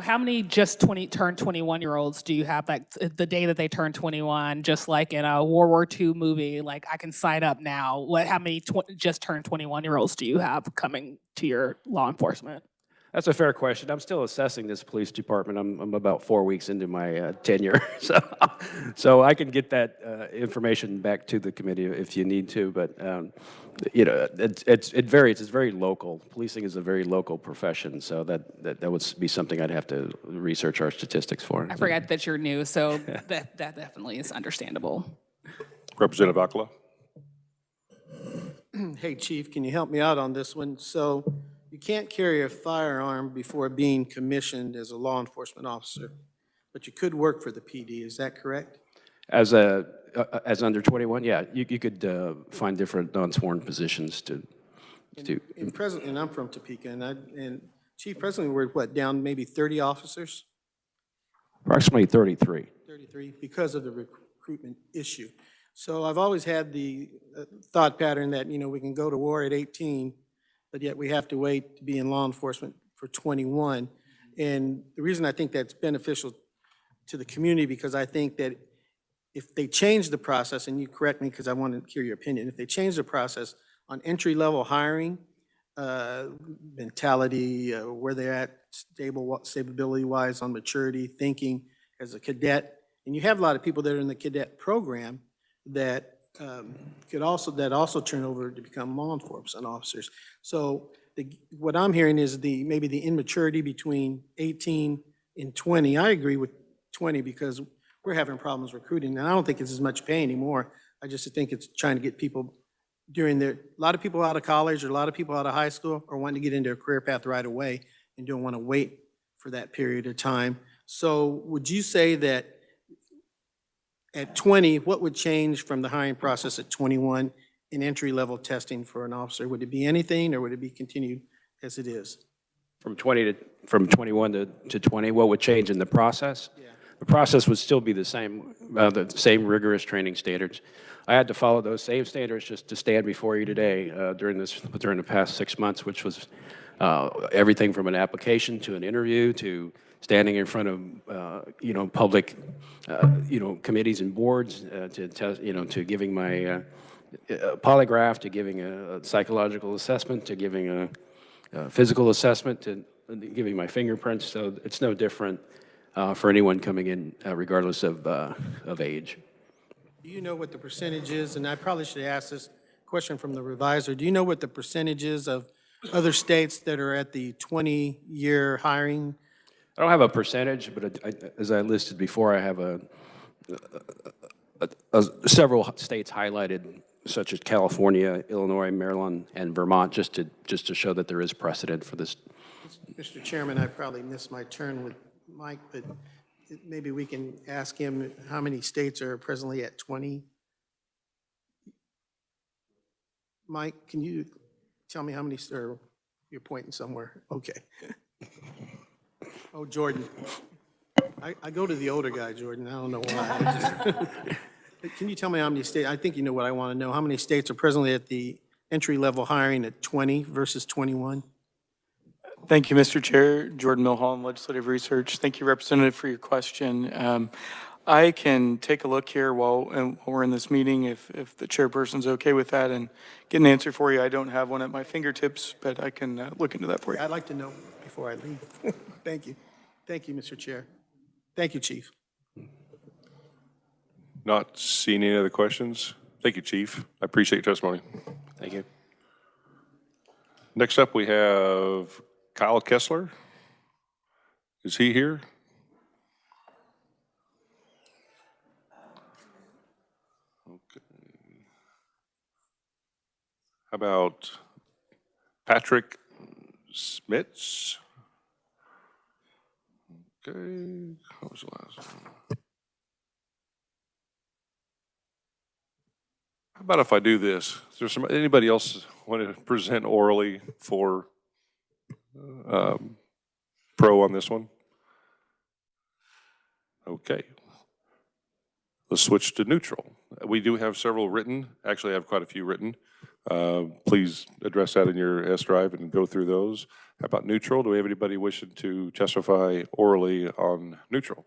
how many just turned 21-year-olds do you have, like the day that they turn 21, just like in a World War II movie, like I can sign up now? How many just turned 21-year-olds do you have coming to your law enforcement? that's a fair question. I'm still assessing this police department. I'm about 4 weeks into my tenure, so I can get that information back to the committee if you need to. But it varies. It's very local. Policing is a very local profession, so that would be something I'd have to research our statistics for. I forgot that you're new, so that definitely is understandable. Representative Akala? Hey, Chief, can you help me out on this one? So you can't carry a firearm before being commissioned as a law enforcement officer, but you could work for the PD, is that correct? As under 21, yeah, you could find different non-sworn positions to. And I'm from Topeka, and Chief, presently we're down maybe 30 officers? Approximately 33. 33, because of the recruitment issue. So I've always had the thought pattern that, we can go to war at 18, but yet we have to wait to be in law enforcement for 21. And the reason I think that's beneficial to the community, because I think that if they change the process, and you correct me because I want to hear your opinion, if they change the process on entry-level hiring, mentality, where they're at, stability-wise, on maturity, thinking as a cadet, and you have a lot of people that are in the cadet program that also turn over to become law enforcement officers. So what I'm hearing is maybe the immaturity between 18 and 20. I agree with 20 because we're having problems recruiting, and I don't think it's as much pay anymore. I just think it's trying to get people a lot of people out of college or a lot of people out of high school are wanting to get into a career path right away and don't want to wait for that period of time. So would you say that at 20, what would change from the hiring process at 21 in entry-level testing for an officer? Would it be anything, or would it be continued as it is? From 21 to 20, what would change in the process? Yeah. The process would still be the same rigorous training standards. I had to follow those same standards just to stand before you today during the past 6 months, which was everything from an application to an interview to standing in front of public committees and boards to giving my polygraph, to giving a psychological assessment, to giving a physical assessment, to giving my fingerprints. So it's no different for anyone coming in, regardless of age. Do you know what the percentage is? And I probably should ask this question from the revisor. Do you know what the percentage is of other states that are at the 20-year hiring? I don't have a percentage, but as I listed before, I have several states highlighted, such as California, Illinois, Maryland, and Vermont, just to show that there is precedent for this. Mr. Chairman, I probably missed my turn with Mike, but maybe we can ask him how many states are presently at 20? Mike, can you tell me how many, or you're pointing somewhere? Okay. Oh, Jordan. I go to the older guy, Jordan. I don't know why. Can you tell me how many states, I think you know what I want to know. How many states are presently at the entry-level hiring at 20 versus 21? Thank you, Mr. Chair. Jordan Milholland, Legislative Research. Thank you, Representative, for your question. I can take a look here while we're in this meeting, if the chairperson's okay with that, and get an answer for you. I don't have one at my fingertips, but I can look into that for you. I'd like to know before I leave. Thank you. Thank you, Mr. Chair. Thank you, Chief. Not seeing any other questions. Thank you, Chief. I appreciate your testimony. Thank you. Next up, we have Kyle Kessler. Is he here? Okay. How about Patrick Smits? Okay. What was the last one? How about if I do this? Is there anybody else want to present orally for pro on this one? Okay. Let's switch to neutral. We do have several written. Actually, I have quite a few written. Please address that in your S drive and go through those. How about neutral? Do we have anybody wishing to testify orally on neutral?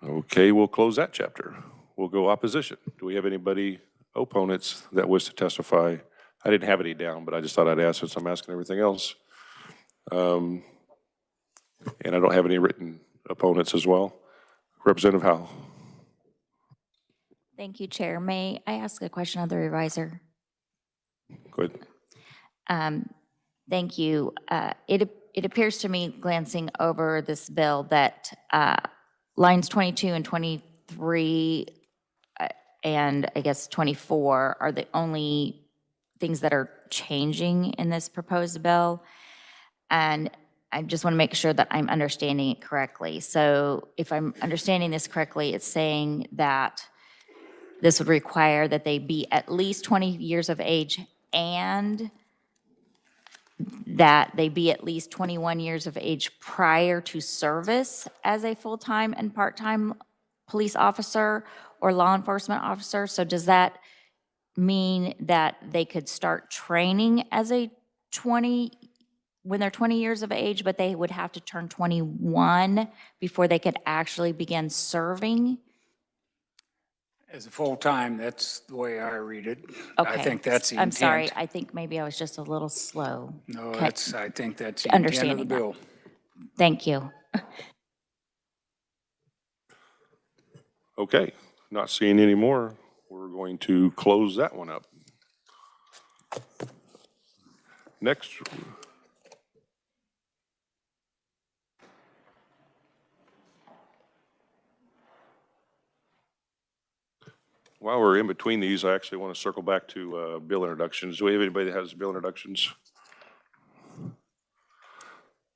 Okay, we'll close that chapter. We'll go opposition. Do we have anybody, opponents, that wish to testify? I didn't have any down, but I just thought I'd ask since I'm asking everything else. And I don't have any written opponents as well. Representative Howell. Thank you, Chair. May I ask a question of the revisor? Go ahead. Thank you. It appears to me, glancing over this bill, that lines 22 and 23 and I guess 24 are the only things that are changing in this proposed bill. And I just want to make sure that I'm understanding it correctly. So if I'm understanding this correctly, it's saying that this would require that they be at least 20 years of age and that they be at least 21 years of age prior to service as a full-time and part-time police officer or law enforcement officer. So does that mean that they could start training as when they're 20 years of age, but they would have to turn 21 before they could actually begin serving? As a full-time, that's the way I read it. Okay. I think that's the I'm intent. sorry, I think maybe I was just a little slow. No, Okay. I think that's the intent of the bill. Thank you. Okay, not seeing any more. We're going to close that one up. Next. While we're in between these, I actually want to circle back to bill introductions. Do we have anybody that has bill introductions?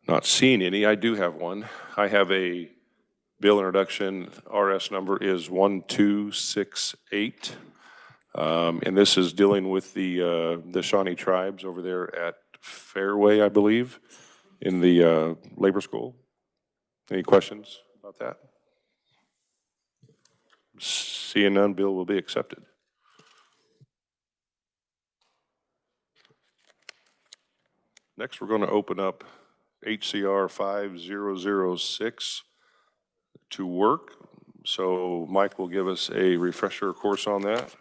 Not seeing any. I do have one. I have a bill introduction. RS number is 1268. And this is dealing with the Shawnee tribes over there at Fairway, I believe, in the labor school. Any questions about that? Seeing none, bill will be accepted. Next, we're going to open up HCR 5006 to work. So Mike will give us a refresher course on that.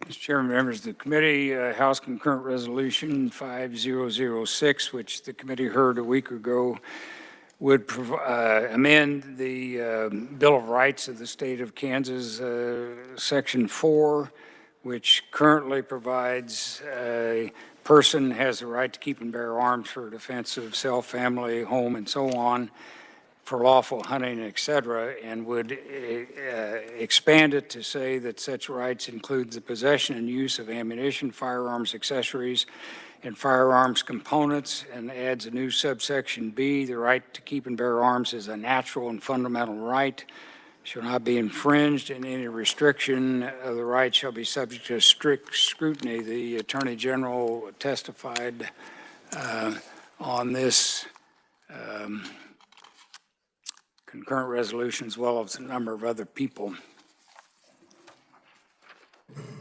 Mr. Chairman, members of the committee, House Concurrent Resolution 5006, which the committee heard a week ago, would amend the Bill of Rights of the state of Kansas, Section 4, which currently provides a person has the right to keep and bear arms for defense of self, family, home, and so on. for lawful hunting, et cetera, and would expand it to say that such rights include the possession and use of ammunition, firearms, accessories, and firearms components, and adds a new subsection B, the right to keep and bear arms is a natural and fundamental right, shall not be infringed, and any restriction of the right shall be subject to strict scrutiny. The Attorney General testified on this concurrent resolution, as well as a number of other people.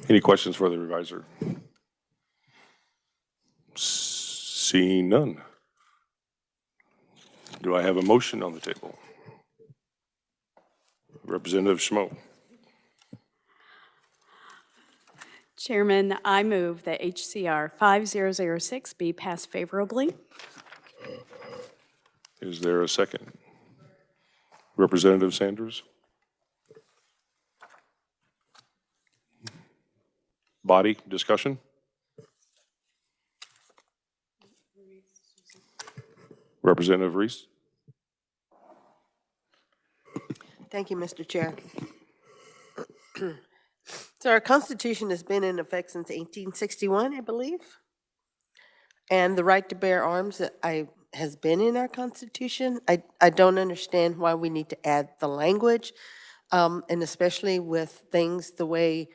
Any questions for the reviser? Seeing none. Do I have a motion on the table? Representative Schmo. Chairman, I move that HCR 5006 be passed favorably. Is there a second? Representative Sanders? Body discussion? Representative Reese? Thank you, Mr. Chair. So our Constitution has been in effect since 1861, I believe. And the right to bear arms has been in our Constitution. I don't understand why we need to add the language, and especially with things the way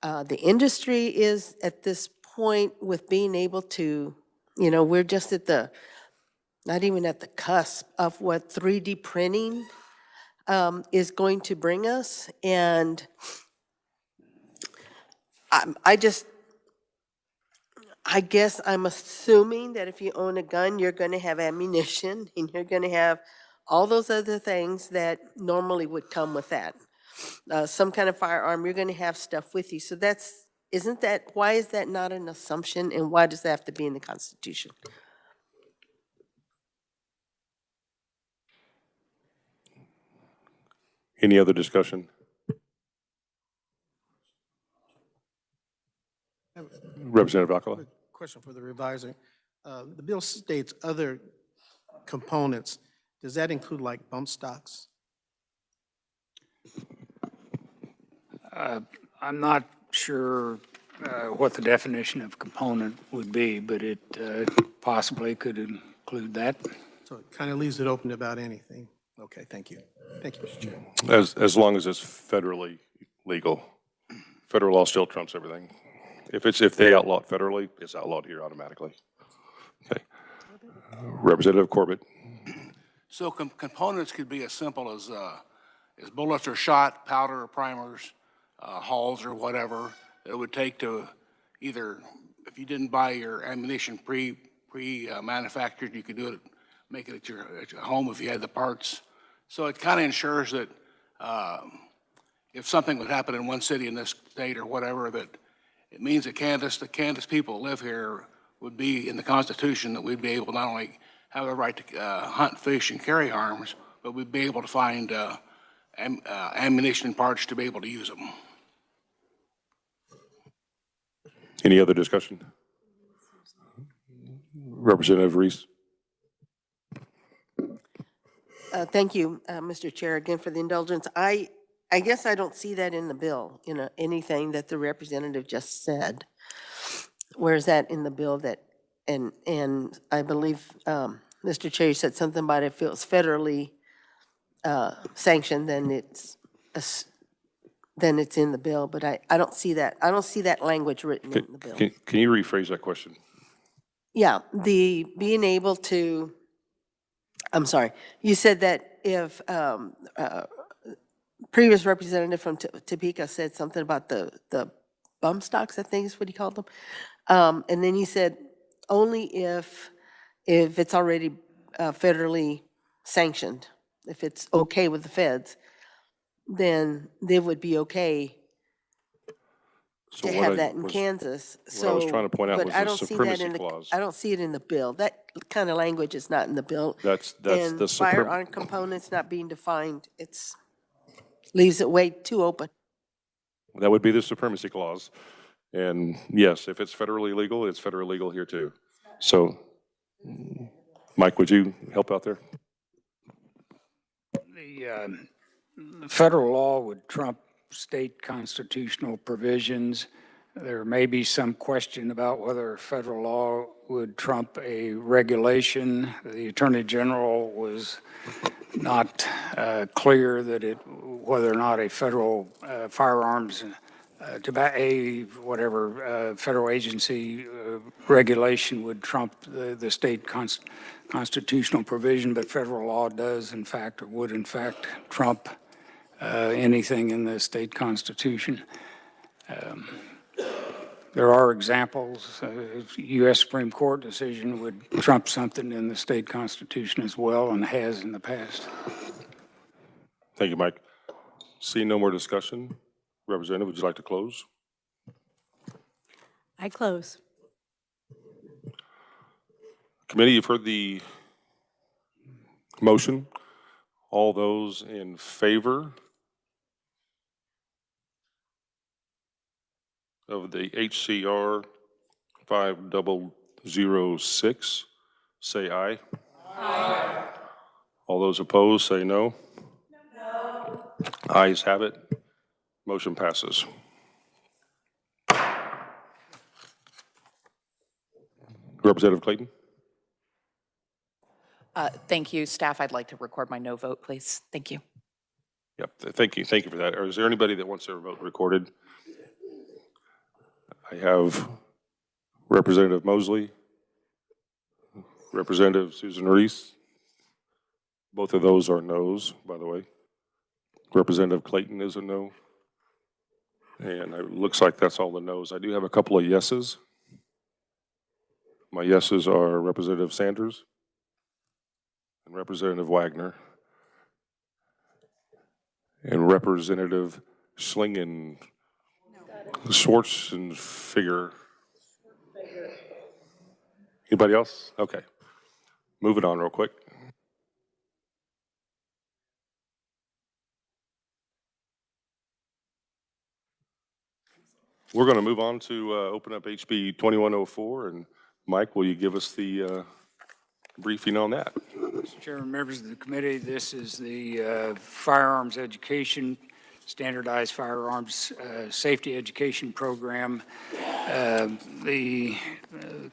the industry is at this point with being able to, we're just at not even at the cusp of what 3D printing is going to bring us. And I guess I'm assuming that if you own a gun, you're going to have ammunition and you're going to have all those other things that normally would come with that. Some kind of firearm, you're going to have stuff with you. So why is that not an assumption, and why does that have to be in the Constitution? Any other discussion? Representative Alcala. Question for the reviser. The bill states other components. Does that include like bump stocks? I'm not sure what the definition of component would be, but it possibly could include that. So it kind of leaves it open to about anything. Okay, thank you. Thank you, Mr. Chair. As long as it's federally legal. Federal law still trumps everything. If they outlaw it federally, it's outlawed here automatically. Okay. Representative Corbett. So components could be as simple as bullets or shot, powder or primers, hulls or whatever it would take to either, if you didn't buy your ammunition pre-manufactured, you could do it, make it at your home if you had the parts. So it kind of ensures that if something would happen in one city in this state or whatever, that it means that the Kansas people who live here would be in the Constitution, that we'd be able not only have a right to hunt, fish, and carry arms, but we'd be able to find ammunition and parts to be able to use them. Any other discussion? Representative Reese. Thank you, Mr. Chair, again for the indulgence. I guess I don't see that in the bill, anything that the representative just said. Where is that in the bill that, and I believe, Mr. Chair, you said something about if it was federally sanctioned, then it's in the bill, but I don't see that. I don't see that language written in the bill. Can you rephrase that question? Yeah, the being able to, I'm sorry, you said that if previous representative from Topeka said something about the bump stocks, I think is what he called them. And then you said only if it's already federally sanctioned, if it's okay with the feds, then they would be okay So to what have I that in was- Kansas. What I was trying to point out but was I the don't see that supremacy in the- clause. I don't see it in the bill. That kind of language is not in the bill. That's And the firearm components not being defined, leaves it way too open. That would be the supremacy clause. And yes, if it's federally legal, it's federally legal here too. So, Mike, would you help out there? federal law would trump state constitutional provisions. There may be some question about whether federal law would trump a regulation. The Attorney General was not clear that whether or not a federal firearms federal agency regulation would trump the state constitutional provision, but federal law does in fact, or would in fact, trump anything in the state constitution. There are examples. U.S. Supreme Court decision would trump something in the state constitution as well, and has in the past. Thank you, Mike. Seeing no more discussion, Representative, would you like to close? I close. Committee, you've heard the motion. All those in favor of the HCR 5006, say aye. Aye. All those opposed, say no. No. Ayes have it. Motion passes. Representative Clayton. Thank you, staff. I'd like to record my no vote, please. Thank you. Yep, thank you for that. Is there anybody that wants their vote recorded? I have Representative Mosley, Representative Susan Reese. Both of those are no's, by the way. Representative Clayton is a no. And it looks like that's all the no's. I do have a couple of yeses. My yeses are Representative Sanders and Representative Wagner and Representative Schlingen, Schwartz and Figure. Anybody else? Okay. Moving on real quick. We're going to move on to open up HB 2104, and Mike, will you give us the briefing on that? Mr. Chairman, members of the committee, this is the firearms education, standardized firearms safety education program. The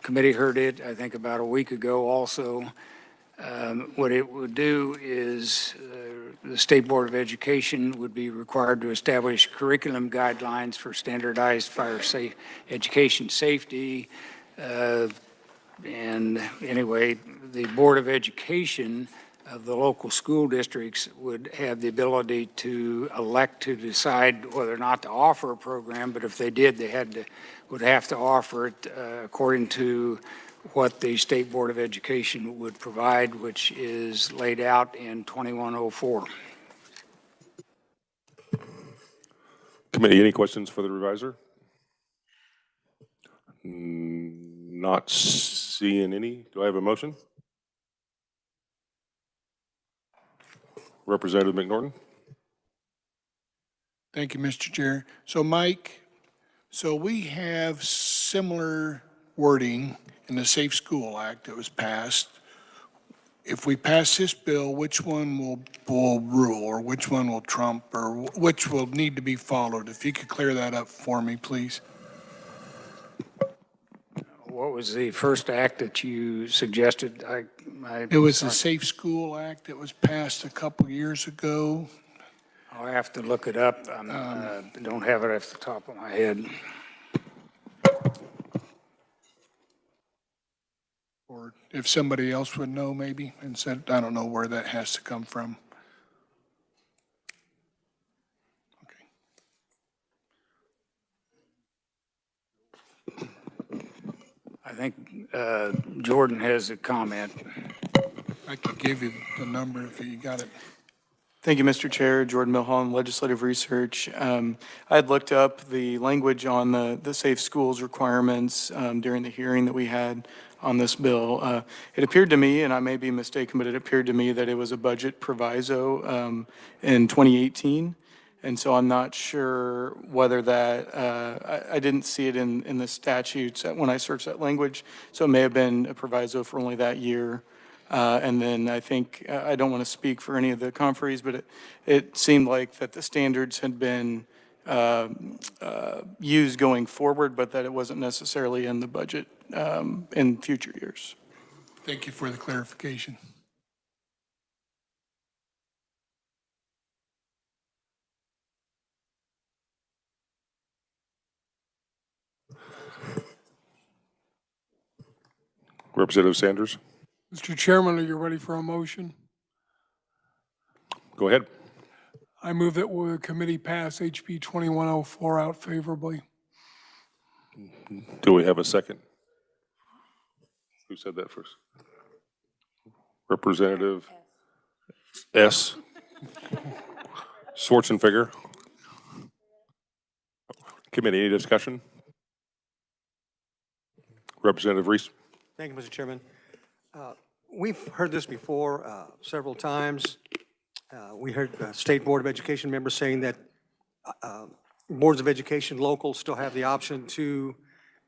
committee heard it, I think, about a week ago also. What it would do is the State Board of Education would be required to establish curriculum guidelines for standardized fire education safety. And anyway, the Board of Education of the local school districts would have the ability to elect to decide whether or not to offer a program, but if they did, they would have to offer it according to what the State Board of Education would provide, which is laid out in 2104. Committee, any questions for the reviser? Not seeing any. Do I have a motion? Representative McNorton. Thank you, Mr. Chair. So Mike, so we have similar wording in the Safe School Act that was passed. If we pass this bill, which one will rule, or which one will trump, or which will need to be followed? If you could clear that up for me, please. What was the first act that you suggested? It was the Safe School Act that was passed a couple years ago. I'll have to look it up. I don't have it off the top of my head. Or if somebody else would know maybe and said, I don't know where that has to come from. I think Jordan has a comment. I could give you the number if you got it. Thank you, Mr. Chair. Jordan Milholland, Legislative Research. I had looked up the language on the Safe Schools requirements during the hearing that we had on this bill. It appeared to me, and I may be mistaken, but it appeared to me that it was a budget proviso in 2018. And so I'm not sure whether that, I didn't see it in the statutes when I searched that language. So it may have been a proviso for only that year. And then I think, I don't want to speak for any of the conferees, but it seemed like that the standards had been used going forward, but that it wasn't necessarily in the budget in future years. Thank you for the clarification. Representative Sanders, Mr. Chairman, are you ready for a motion? go ahead. I move that the committee pass HB 2104 out favorably. Do we have a second? Who said that first? Representative S. Schwarzenegger. Committee, any discussion? Representative Reese. Thank you, Mr. Chairman. We've heard this before several times. We heard State Board of Education members saying that boards of education local still have the option to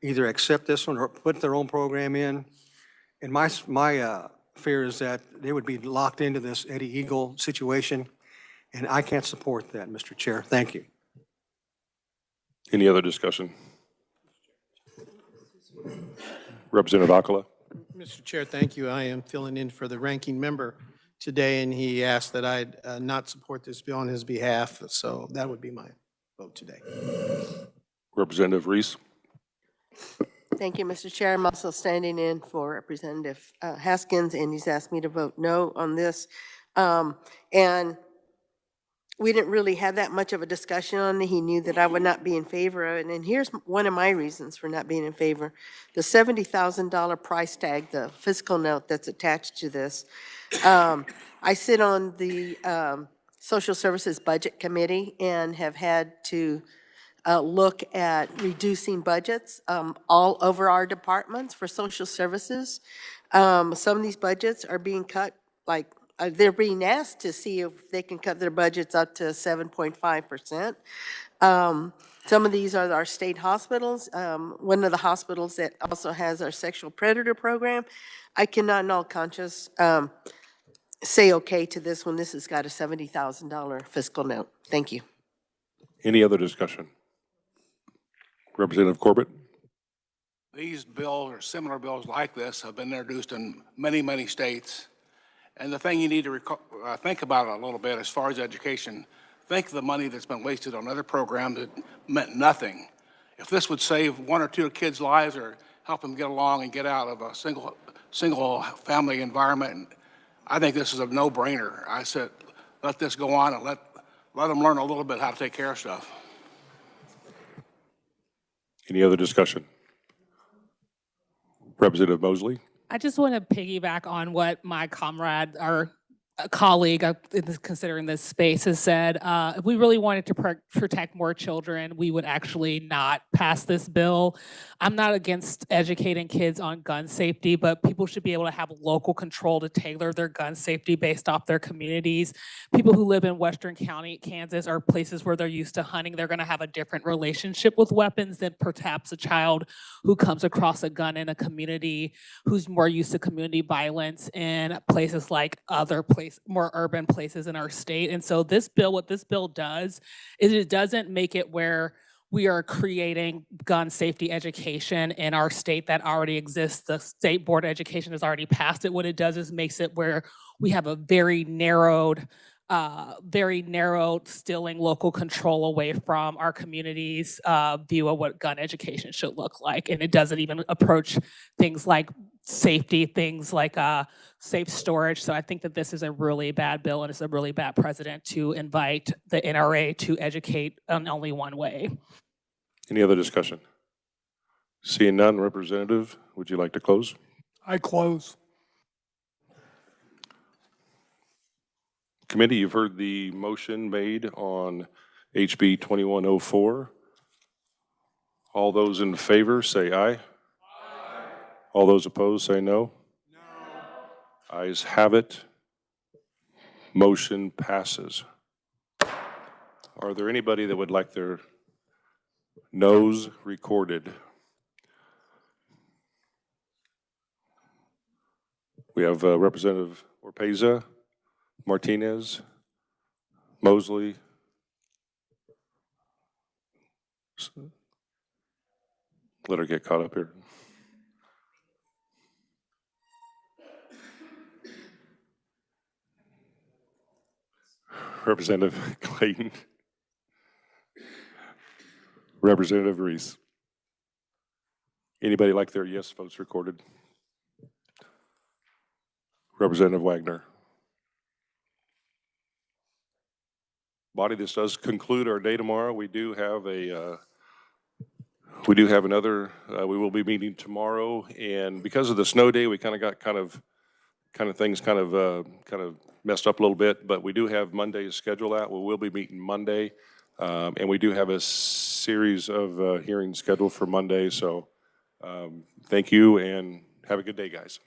either accept this one or put their own program in. And my fear is that they would be locked into this Eddie Eagle situation, and I can't support that, Mr. Chair. Thank you. Any other discussion? Representative Akala. Mr. Chair, thank you. I am filling in for the ranking member today, and he asked that I not support this bill on his behalf, so that would be my vote today. Representative Reese. Thank you, Mr. Chair. I'm also standing in for Representative Haskins, and he's asked me to vote no on this. And we didn't really have that much of a discussion on it. He knew that I would not be in favor of it. And here's one of my reasons for not being in favor. The $70,000 price tag, the fiscal note that's attached to this. I sit on the Social Services Budget Committee and have had to look at reducing budgets all over our departments for social services. Some of these budgets are being cut, like they're being asked to see if they can cut their budgets up to 7.5%. Some of these are our state hospitals. One of the hospitals that also has our sexual predator program. I cannot in all conscience say okay to this when this has got a $70,000 fiscal note. Thank you. Any other discussion? Representative Corbett. These bills or similar bills like this have been introduced in many, many states. And the thing you need to think about a little bit as far as education, think of the money that's been wasted on other programs that meant nothing. If this would save one or two kids' lives or help them get along and get out of a single family environment, I think this is a no-brainer. I said, let this go on and let them learn a little bit how to take care of stuff. Any other discussion? Representative Mosley. I just want to piggyback on what my comrade, our colleague considering this space, has said. If we really wanted to protect more children, we would actually not pass this bill. I'm not against educating kids on gun safety, but people should be able to have local control to tailor their gun safety based off their communities. People who live in Western County, Kansas, or places where they're used to hunting, they're going to have a different relationship with weapons than perhaps a child who comes across a gun in a community who's more used to community violence in places like other places, more urban places in our state. And so this bill, what this bill does is it doesn't make it where we are creating gun safety education in our state that already exists. The State Board of Education has already passed it. What it does is makes it where we have a very narrowed stealing local control away from our community's view of what gun education should look like. And it doesn't even approach things like safety, things like safe storage. So I think that this is a really bad bill and it's a really bad precedent to invite the NRA to educate in only one way. Any other discussion? Seeing none, Representative, would you like to close? I close. Committee, you've heard the motion made on HB 2104. All those in favor say aye. Aye. All those opposed say no. No. Ayes have it. Motion passes. Are there anybody that would like their noes recorded? We have Representative Orpeza, Martinez, Mosley, let her get caught up here. Representative Clayton, Representative Reese. Anybody like their yes votes recorded? Representative Wagner. Body, this does conclude our day tomorrow. We do have another, we will be meeting tomorrow, and because of the snow day, we kind of got things kind of messed up a little bit, but we do have Monday's schedule out. We will be meeting Monday, and we do have a series of hearings scheduled for Monday, so thank you and have a good day, guys.